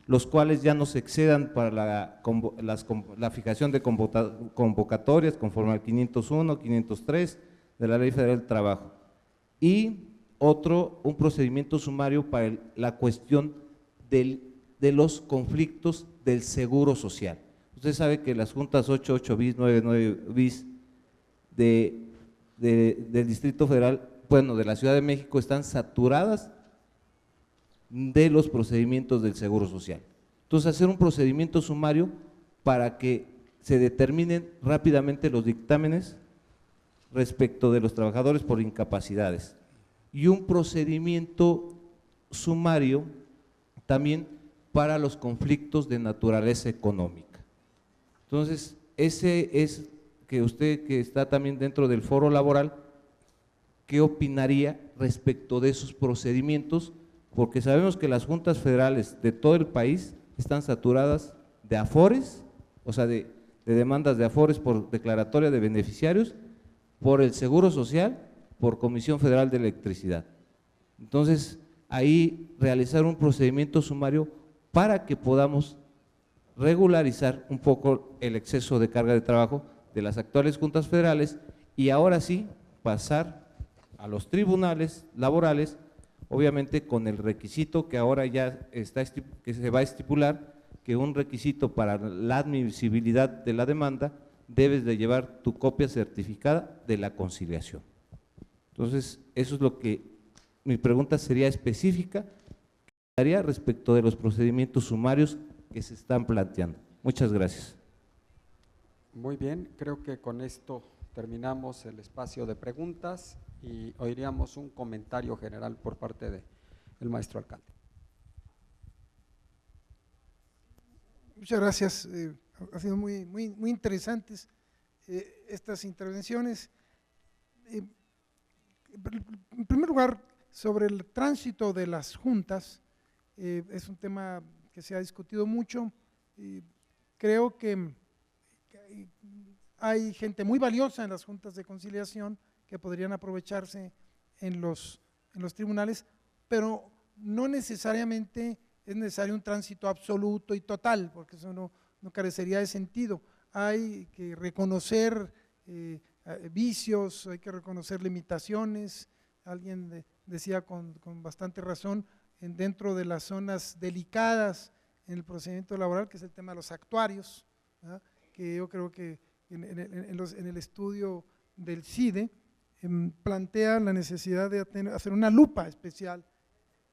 los cuales ya no se excedan para la fijación de convocatorias conforme al 501, 503 de la Ley Federal del Trabajo. Y un procedimiento sumario para la cuestión de los conflictos del seguro social. Usted sabe que las juntas 88 bis, 99 bis del Distrito Federal, bueno, de la Ciudad de México, están saturadas de los procedimientos del seguro social. Entonces, hacer un procedimiento sumario para que se determinen rápidamente los dictámenes respecto de los trabajadores por incapacidades. y un procedimiento sumario también para los conflictos de naturaleza económica. Entonces, ese es que usted, que está también dentro del foro laboral, ¿qué opinaría respecto de esos procedimientos? Porque sabemos que las juntas federales de todo el país están saturadas de afores, o sea, de demandas de afores por declaratoria de beneficiarios, por el Seguro Social, por Comisión Federal de Electricidad. Entonces, ahí realizar un procedimiento sumario para que podamos regularizar un poco el exceso de carga de trabajo de las actuales juntas federales y ahora sí pasar a los tribunales laborales, obviamente con el requisito que ahora ya está, que se va a estipular, que un requisito para la admisibilidad de la demanda debes de llevar tu copia certificada de la conciliación. Entonces, eso es lo que mi pregunta sería específica, haría respecto de los procedimientos sumarios que se están planteando. Muchas gracias. Muy bien, creo que con esto terminamos el espacio de preguntas y oiríamos un comentario general por parte del maestro alcalde. Muchas gracias, ha sido muy interesantes estas intervenciones. En primer lugar, sobre el tránsito de las juntas, es un tema que se ha discutido mucho. Creo que hay gente muy valiosa en las juntas de conciliación que podrían aprovecharse en los tribunales, pero no necesariamente es necesario un tránsito absoluto y total, porque eso no carecería de sentido. Hay que reconocer vicios, hay que reconocer limitaciones. Alguien decía con bastante razón, dentro de las zonas delicadas en el procedimiento laboral, que es el tema de los actuarios, ¿verdad? Que yo creo que en el estudio del CIDE plantea la necesidad de hacer una lupa especial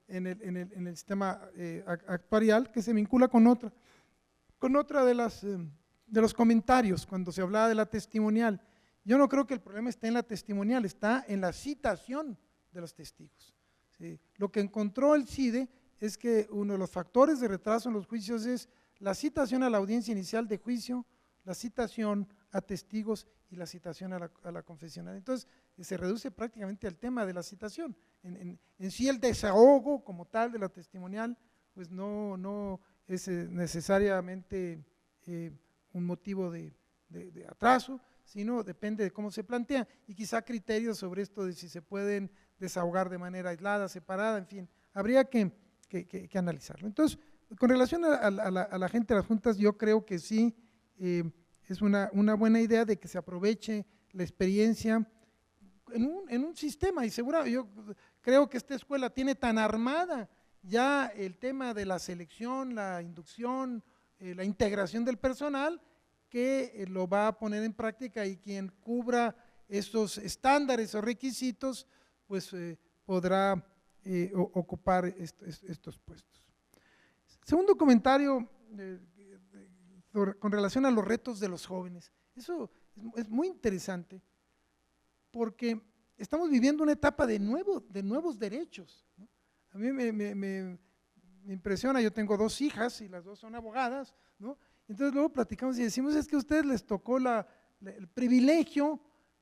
en el sistema actuarial, que se vincula con otra de los comentarios cuando se hablaba de la testimonial. Yo no creo que el problema esté en la testimonial, está en la citación de los testigos. ¿Sí? Lo que encontró el CIDE es que uno de los factores de retraso en los juicios es la citación a la audiencia inicial de juicio, la citación a testigos y la citación a la confesional. Entonces, se reduce prácticamente al tema de la citación. En sí, el desahogo como tal de la testimonial, pues no es necesariamente un motivo de atraso, sino depende de cómo se plantea y quizá criterios sobre esto de si se pueden desahogar de manera aislada, separada, en fin, habría que analizarlo. Entonces, con relación a la gente de las juntas, yo creo que sí es una buena idea de que se aproveche la experiencia en un sistema, y seguro yo creo que esta escuela tiene tan armada ya el tema de la selección, la inducción, la integración del personal, que lo va a poner en práctica, y quien cubra estos estándares o requisitos, pues podrá ocupar estos puestos. Segundo comentario, con relación a los retos de los jóvenes. Eso es muy interesante, porque estamos viviendo una etapa de nuevos derechos, ¿no? A mí me impresiona, yo tengo 2 hijas y las 2 son abogadas, ¿no? Entonces luego platicamos y decimos, es que a ustedes les tocó el privilegio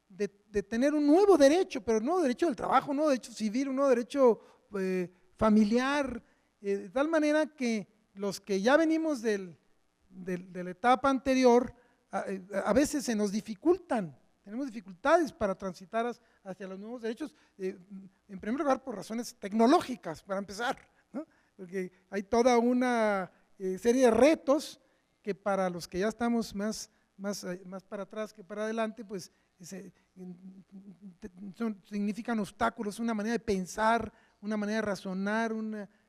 de tener un nuevo derecho, pero no derecho del trabajo, no derecho civil, un nuevo derecho familiar, de tal manera que los que ya venimos de la etapa anterior, a veces se nos dificultan, tenemos dificultades para transitar hacia los nuevos derechos, en primer lugar por razones tecnológicas, para empezar, ¿no? Porque hay toda una serie de retos que para los que ya estamos más para atrás que para adelante, pues significan obstáculos, una manera de pensar, una manera de razonar,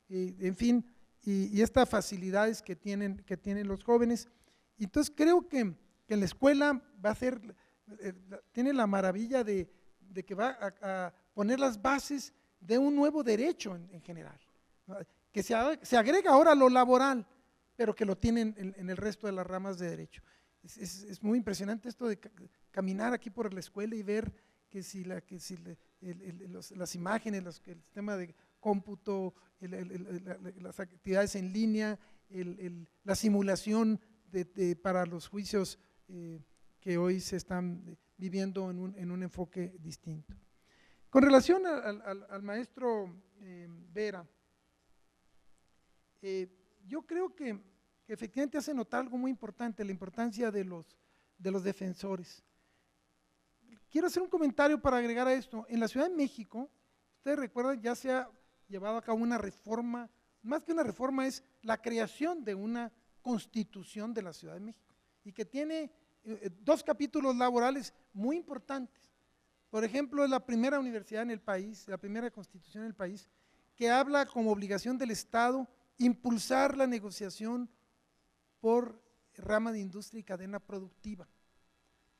en fin, y estas facilidades que tienen los jóvenes. Entonces creo que en la escuela va a ser, tiene la maravilla de que va a poner las bases de un nuevo derecho en general, ¿no? Que se agrega ahora lo laboral, pero que lo tienen en el resto de las ramas de derecho. Es muy impresionante esto de caminar aquí por la escuela y ver que si las imágenes, el sistema de cómputo, las actividades en línea, la simulación para los juicios que hoy se están viviendo en un enfoque distinto. Con relación al maestro Vera, yo creo que efectivamente hace notar algo muy importante, la importancia de los defensores. Quiero hacer un comentario para agregar a esto. En la Ciudad de México, ustedes recuerdan, ya se ha llevado a cabo una reforma, más que una reforma, es la creación de una constitución de la Ciudad de México, y que tiene 2 capítulos laborales muy importantes. Por ejemplo, es la primera universidad en el país, la primera constitución en el país, que habla como obligación del Estado impulsar la negociación por rama de industria y cadena productiva.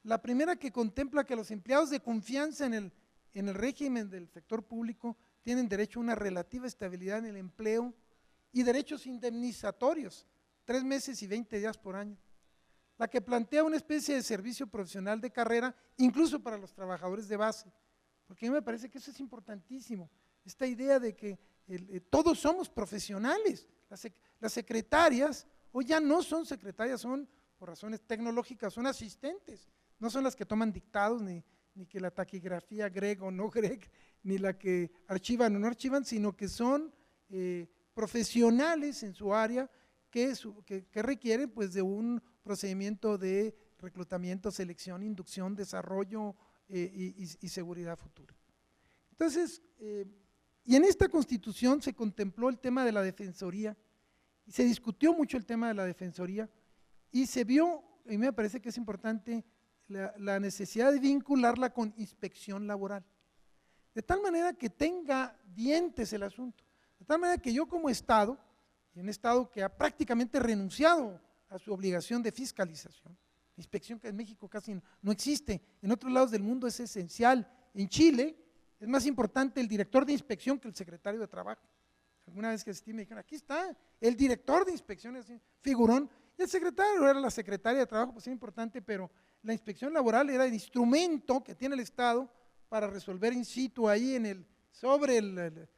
La primera que contempla que los empleados de confianza en el régimen del sector público tienen derecho a una relativa estabilidad en el empleo y derechos indemnizatorios, 3 meses y 20 días por año. La que plantea una especie de servicio profesional de carrera, incluso para los trabajadores de base, porque a mí me parece que eso es importantísimo, esta idea de que todos somos profesionales. Las secretarias hoy ya no son secretarias, son, por razones tecnológicas, son asistentes, no son las que toman dictados, ni que la taquigrafía greg o no greg, ni la que archivan o no archivan, sino que son profesionales en su área que requieren pues de un procedimiento de reclutamiento, selección, inducción, desarrollo y seguridad futura. Entonces, y en esta Constitución se contempló el tema de la defensoría, y se discutió mucho el tema de la defensoría, y se vio, y a mí me parece que es importante, la necesidad de vincularla con inspección laboral, de tal manera que tenga dientes el asunto, de tal manera que yo como Estado, y un Estado que ha prácticamente renunciado a su obligación de fiscalización, inspección que en México casi no existe, en otros lados del mundo es esencial, en Chile es más importante el director de inspección que el secretario de Trabajo. Alguna vez que asistí me dijeron, aquí está el director de inspección, así, figurón, y el secretario era la secretaria de Trabajo, pues era importante, pero la inspección laboral era el instrumento que tiene el Estado para resolver in situ ahí sobre el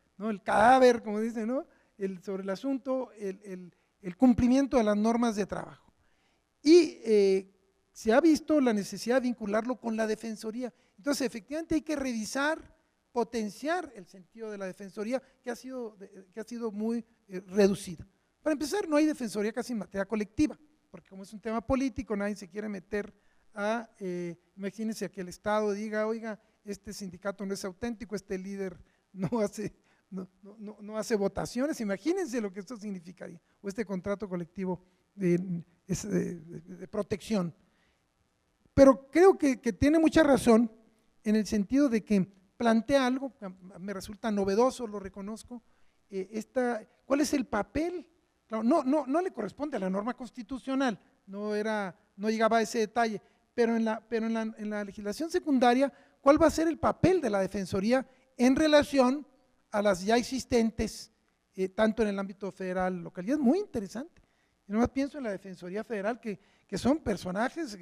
cadáver, como dicen, ¿no? Sobre el asunto, el cumplimiento de las normas de trabajo. Y se ha visto la necesidad de vincularlo con la defensoría. Entonces, efectivamente hay que revisar, potenciar el sentido de la defensoría, que ha sido muy reducida. Para empezar, no hay defensoría casi en materia colectiva, porque como es un tema político, nadie se quiere meter imagínense a que el Estado diga, oiga, este sindicato no es auténtico, este líder no hace votaciones, imagínense lo que esto significaría, o este contrato colectivo de protección. Pero creo que tiene mucha razón en el sentido de que plantea algo que me resulta novedoso, lo reconozco, ¿cuál es el papel? Claro, no le corresponde a la norma constitucional, no llegaba a ese detalle, pero en la legislación secundaria, ¿cuál va a ser el papel de la defensoría en relación a las ya existentes, tanto en el ámbito federal, local? Y es muy interesante. Yo nomás pienso en la Defensoría Federal, que son personajes,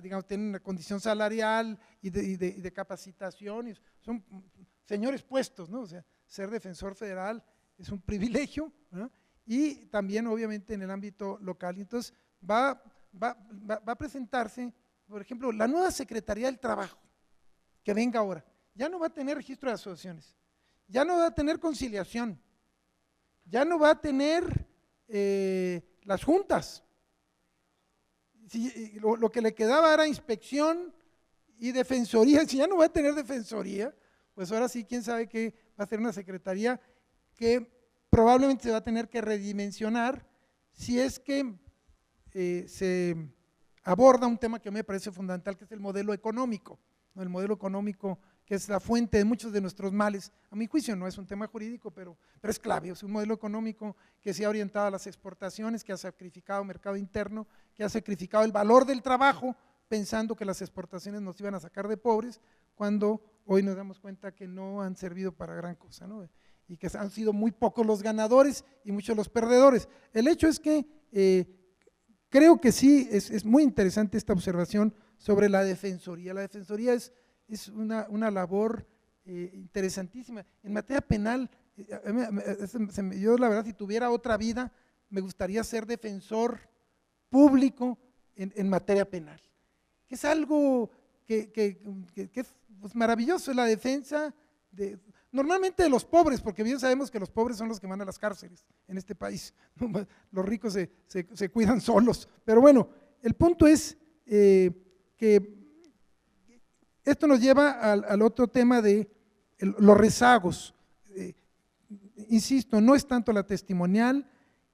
digamos, tienen una condición salarial y de capacitación, y son señores puestos, ¿no? O sea, ser defensor federal es un privilegio, ¿no? Y también obviamente en el ámbito local. Entonces va a presentarse, por ejemplo, la nueva Secretaría del Trabajo, que venga ahora, ya no va a tener registro de asociaciones, ya no va a tener conciliación, ya no va a tener las juntas. Lo que le quedaba era inspección y defensoría. Si ya no va a tener defensoría, pues ahora sí, quién sabe qué va a ser una secretaría que probablemente se va a tener que redimensionar si es que se aborda un tema que me parece fundamental, que es el modelo económico, ¿no? El modelo económico, que es la fuente de muchos de nuestros males. A mi juicio no es un tema jurídico, pero es clave. Es un modelo económico que se ha orientado a las exportaciones, que ha sacrificado mercado interno, que ha sacrificado el valor del trabajo, pensando que las exportaciones nos iban a sacar de pobres, cuando hoy nos damos cuenta que no han servido para gran cosa, ¿no? Y que han sido muy pocos los ganadores y muchos los perdedores. El hecho es que creo que sí, es muy interesante esta observación sobre la defensoría. La defensoría es una labor interesantísima. En materia penal, yo la verdad, si tuviera otra vida, me gustaría ser defensor público en materia penal, que es algo que es pues, maravilloso, es la defensa normalmente de los pobres, porque bien sabemos que los pobres son los que van a las cárceles en este país, los ricos se cuidan solos, pero bueno, el punto es que esto nos lleva al otro tema de los rezagos. Insisto, no es tanto la testimonial,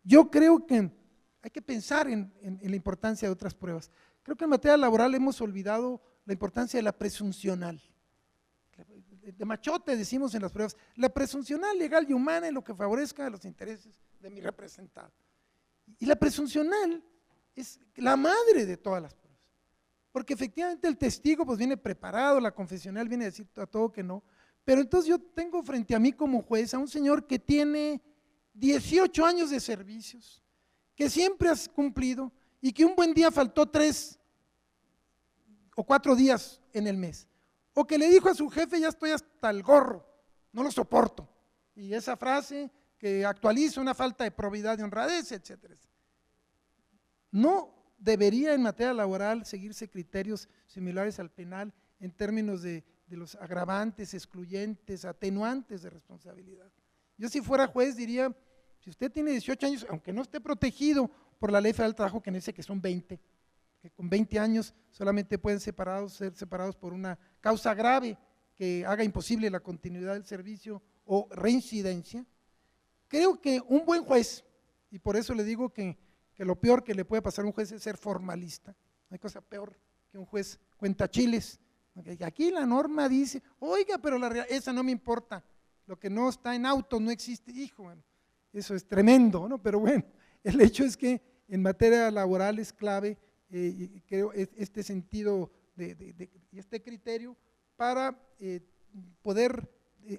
yo creo que hay que pensar en la importancia de otras pruebas. Creo que en materia laboral hemos olvidado la importancia de la presuncional. De machote decimos en las pruebas, la presuncional legal y humana en lo que favorezca los intereses de mi representado. Y la presuncional es la madre de todas las pruebas, porque efectivamente el testigo pues viene preparado, la confesional viene a decir a todo que no, pero entonces yo tengo frente a mí como juez a un señor que tiene 18 años de servicios, que siempre has cumplido y que un buen día faltó 3 o 4 días en el mes, o que le dijo a su jefe, ya estoy hasta el gorro, no lo soporto, y esa frase que actualiza una falta de probidad, de honradez, etcétera. No debería en materia laboral seguirse criterios similares al penal en términos de los agravantes, excluyentes, atenuantes de responsabilidad. Yo si fuera juez diría, si usted tiene 18 años, aunque no esté protegido por la Ley Federal del Trabajo, que dice que son 20, que con 20 años solamente pueden ser separados por una causa grave que haga imposible la continuidad del servicio o reincidencia, creo que un buen juez, y por eso le digo que lo peor que le puede pasar a un juez es ser formalista, no hay cosa peor que un juez cuentachiles, aquí la norma dice, oiga, pero esa no me importa, lo que no está en auto no existe, hijo, bueno, eso es tremendo, ¿no? Pero bueno, el hecho es que en materia laboral es clave, creo, este sentido y este criterio para poder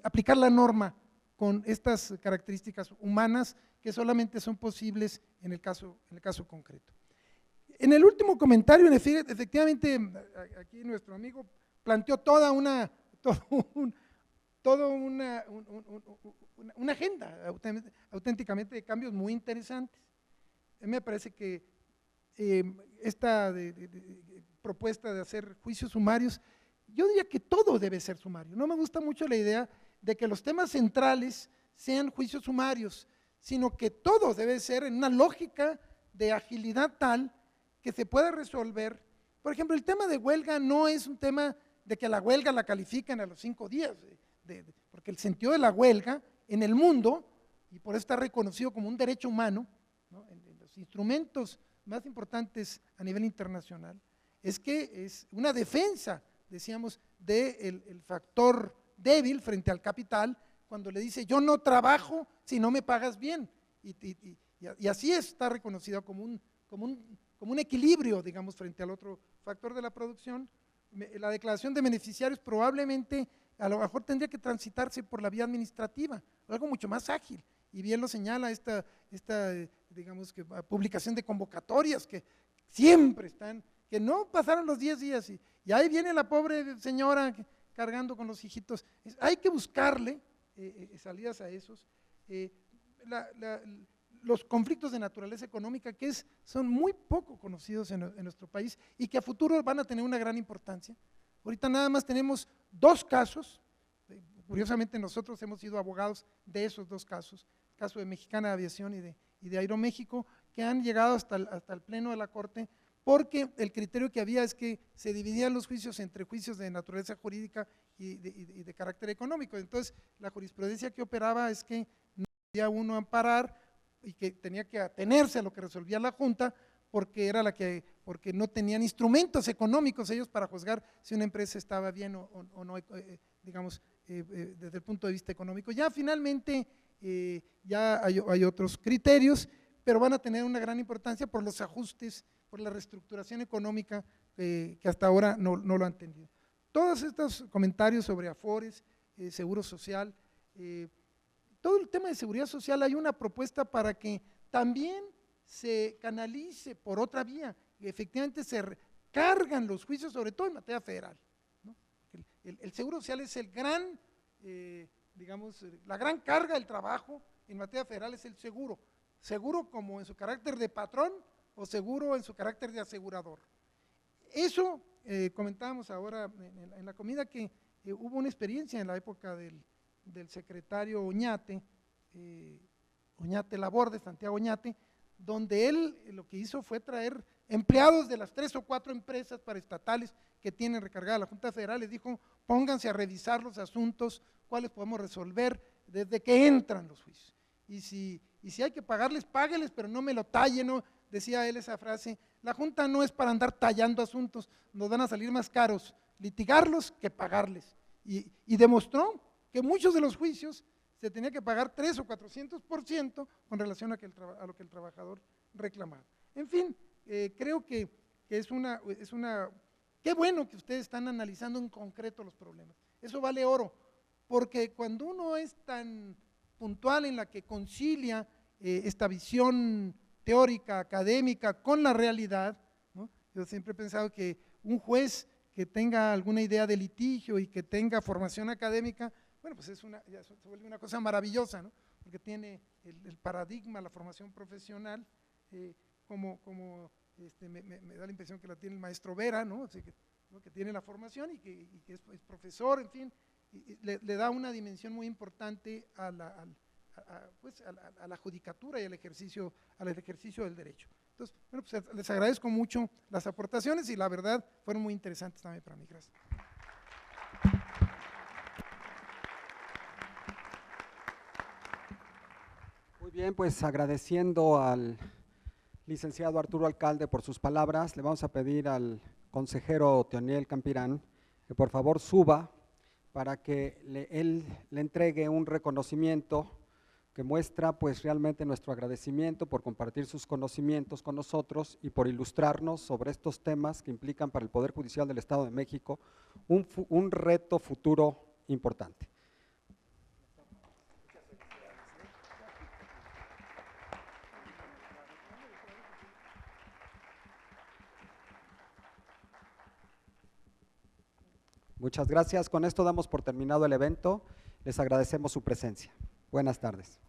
aplicar la norma con estas características humanas que solamente son posibles en el caso concreto. En el último comentario, efectivamente, aquí nuestro amigo planteó toda una agenda auténticamente de cambios muy interesantes. A mí me parece que esta propuesta de hacer juicios sumarios, yo diría que todo debe ser sumario. No me gusta mucho la idea de que los temas centrales sean juicios sumarios, sino que todo debe ser en una lógica de agilidad tal que se pueda resolver. Por ejemplo, el tema de huelga no es un tema de que la huelga la califiquen a los 5 días, porque el sentido de la huelga en el mundo, y por eso está reconocido como un derecho humano, ¿no? En los instrumentos más importantes a nivel internacional, es que es una defensa, decíamos, del factor débil frente al capital, cuando le dice yo no trabajo si no me pagas bien, y así está reconocido como un equilibrio, digamos, frente al otro factor de la producción. La declaración de beneficiarios probablemente a lo mejor tendría que transitarse por la vía administrativa, algo mucho más ágil, y bien lo señala esta digamos que publicación de convocatorias que siempre están, que no pasaron los 10 días y ahí viene la pobre señora cargando con los hijitos. Hay que buscarle salidas a esos. Los conflictos de naturaleza económica son muy poco conocidos en nuestro país y que a futuro van a tener una gran importancia. Ahorita nada más tenemos 2 casos, curiosamente nosotros hemos sido abogados de esos 2 casos, el caso de Mexicana de Aviación y de Aeroméxico, que han llegado hasta el pleno de la Corte, porque el criterio que había es que se dividían los juicios entre juicios de naturaleza jurídica y de carácter económico. Entonces, la jurisprudencia que operaba es que no podía uno amparar y que tenía que atenerse a lo que resolvía la Junta, porque no tenían instrumentos económicos ellos para juzgar si una empresa estaba bien o no, digamos, desde el punto de vista económico. Ya finalmente ya hay otros criterios, pero van a tener una gran importancia por los ajustes, por la reestructuración económica que hasta ahora no lo han tenido. Todos estos comentarios sobre Afores, Seguro Social, todo el tema de seguridad social, hay una propuesta para que también se canalice por otra vía, y efectivamente se cargan los juicios, sobre todo en materia federal, ¿no? El Seguro Social es el gran digamos, la gran carga del trabajo en materia federal es el seguro. Seguro como en su carácter de patrón o seguro en su carácter de asegurador. Eso comentábamos ahora en la comida que hubo una experiencia en la época del secretario Oñate, Oñate Laborde, Santiago Oñate, donde él lo que hizo fue traer empleados de las 3 o 4 empresas paraestatales que tienen recargada la Junta Federal, les dijo, pónganse a revisar los asuntos, cuáles podemos resolver desde que entran los juicios. Y si hay que pagarles, págueles, pero no me lo tallen, ¿no? Decía él esa frase, la Junta no es para andar tallando asuntos, nos van a salir más caros litigarlos que pagarles. Y demostró que muchos de los juicios se tenía que pagar 300 o 400% con relación a lo que el trabajador reclamaba. En fin, creo que es una… Qué bueno que ustedes están analizando en concreto los problemas. Eso vale oro, porque cuando uno es tan puntual en la que concilia esta visión teórica, académica, con la realidad, ¿no? Yo siempre he pensado que un juez que tenga alguna idea de litigio y que tenga formación académica, bueno, pues ya se vuelve una cosa maravillosa, ¿no? Porque tiene el paradigma, la formación profesional, me da la impresión que la tiene el maestro Vera, ¿no? Así que, ¿no? Que tiene la formación y que es profesor, en fin, y le da una dimensión muy importante a la judicatura y al ejercicio del derecho. Entonces, bueno, pues les agradezco mucho las aportaciones y la verdad fueron muy interesantes también para mí. Gracias. Muy bien, pues agradeciendo al licenciado Arturo Alcalde por sus palabras, le vamos a pedir al consejero Teoniel Campirán que por favor suba para que él le entregue un reconocimiento que muestra pues realmente nuestro agradecimiento por compartir sus conocimientos con nosotros y por ilustrarnos sobre estos temas que implican para el Poder Judicial del Estado de México un reto futuro importante. Muchas gracias. Con esto damos por terminado el evento. Les agradecemos su presencia. Buenas tardes.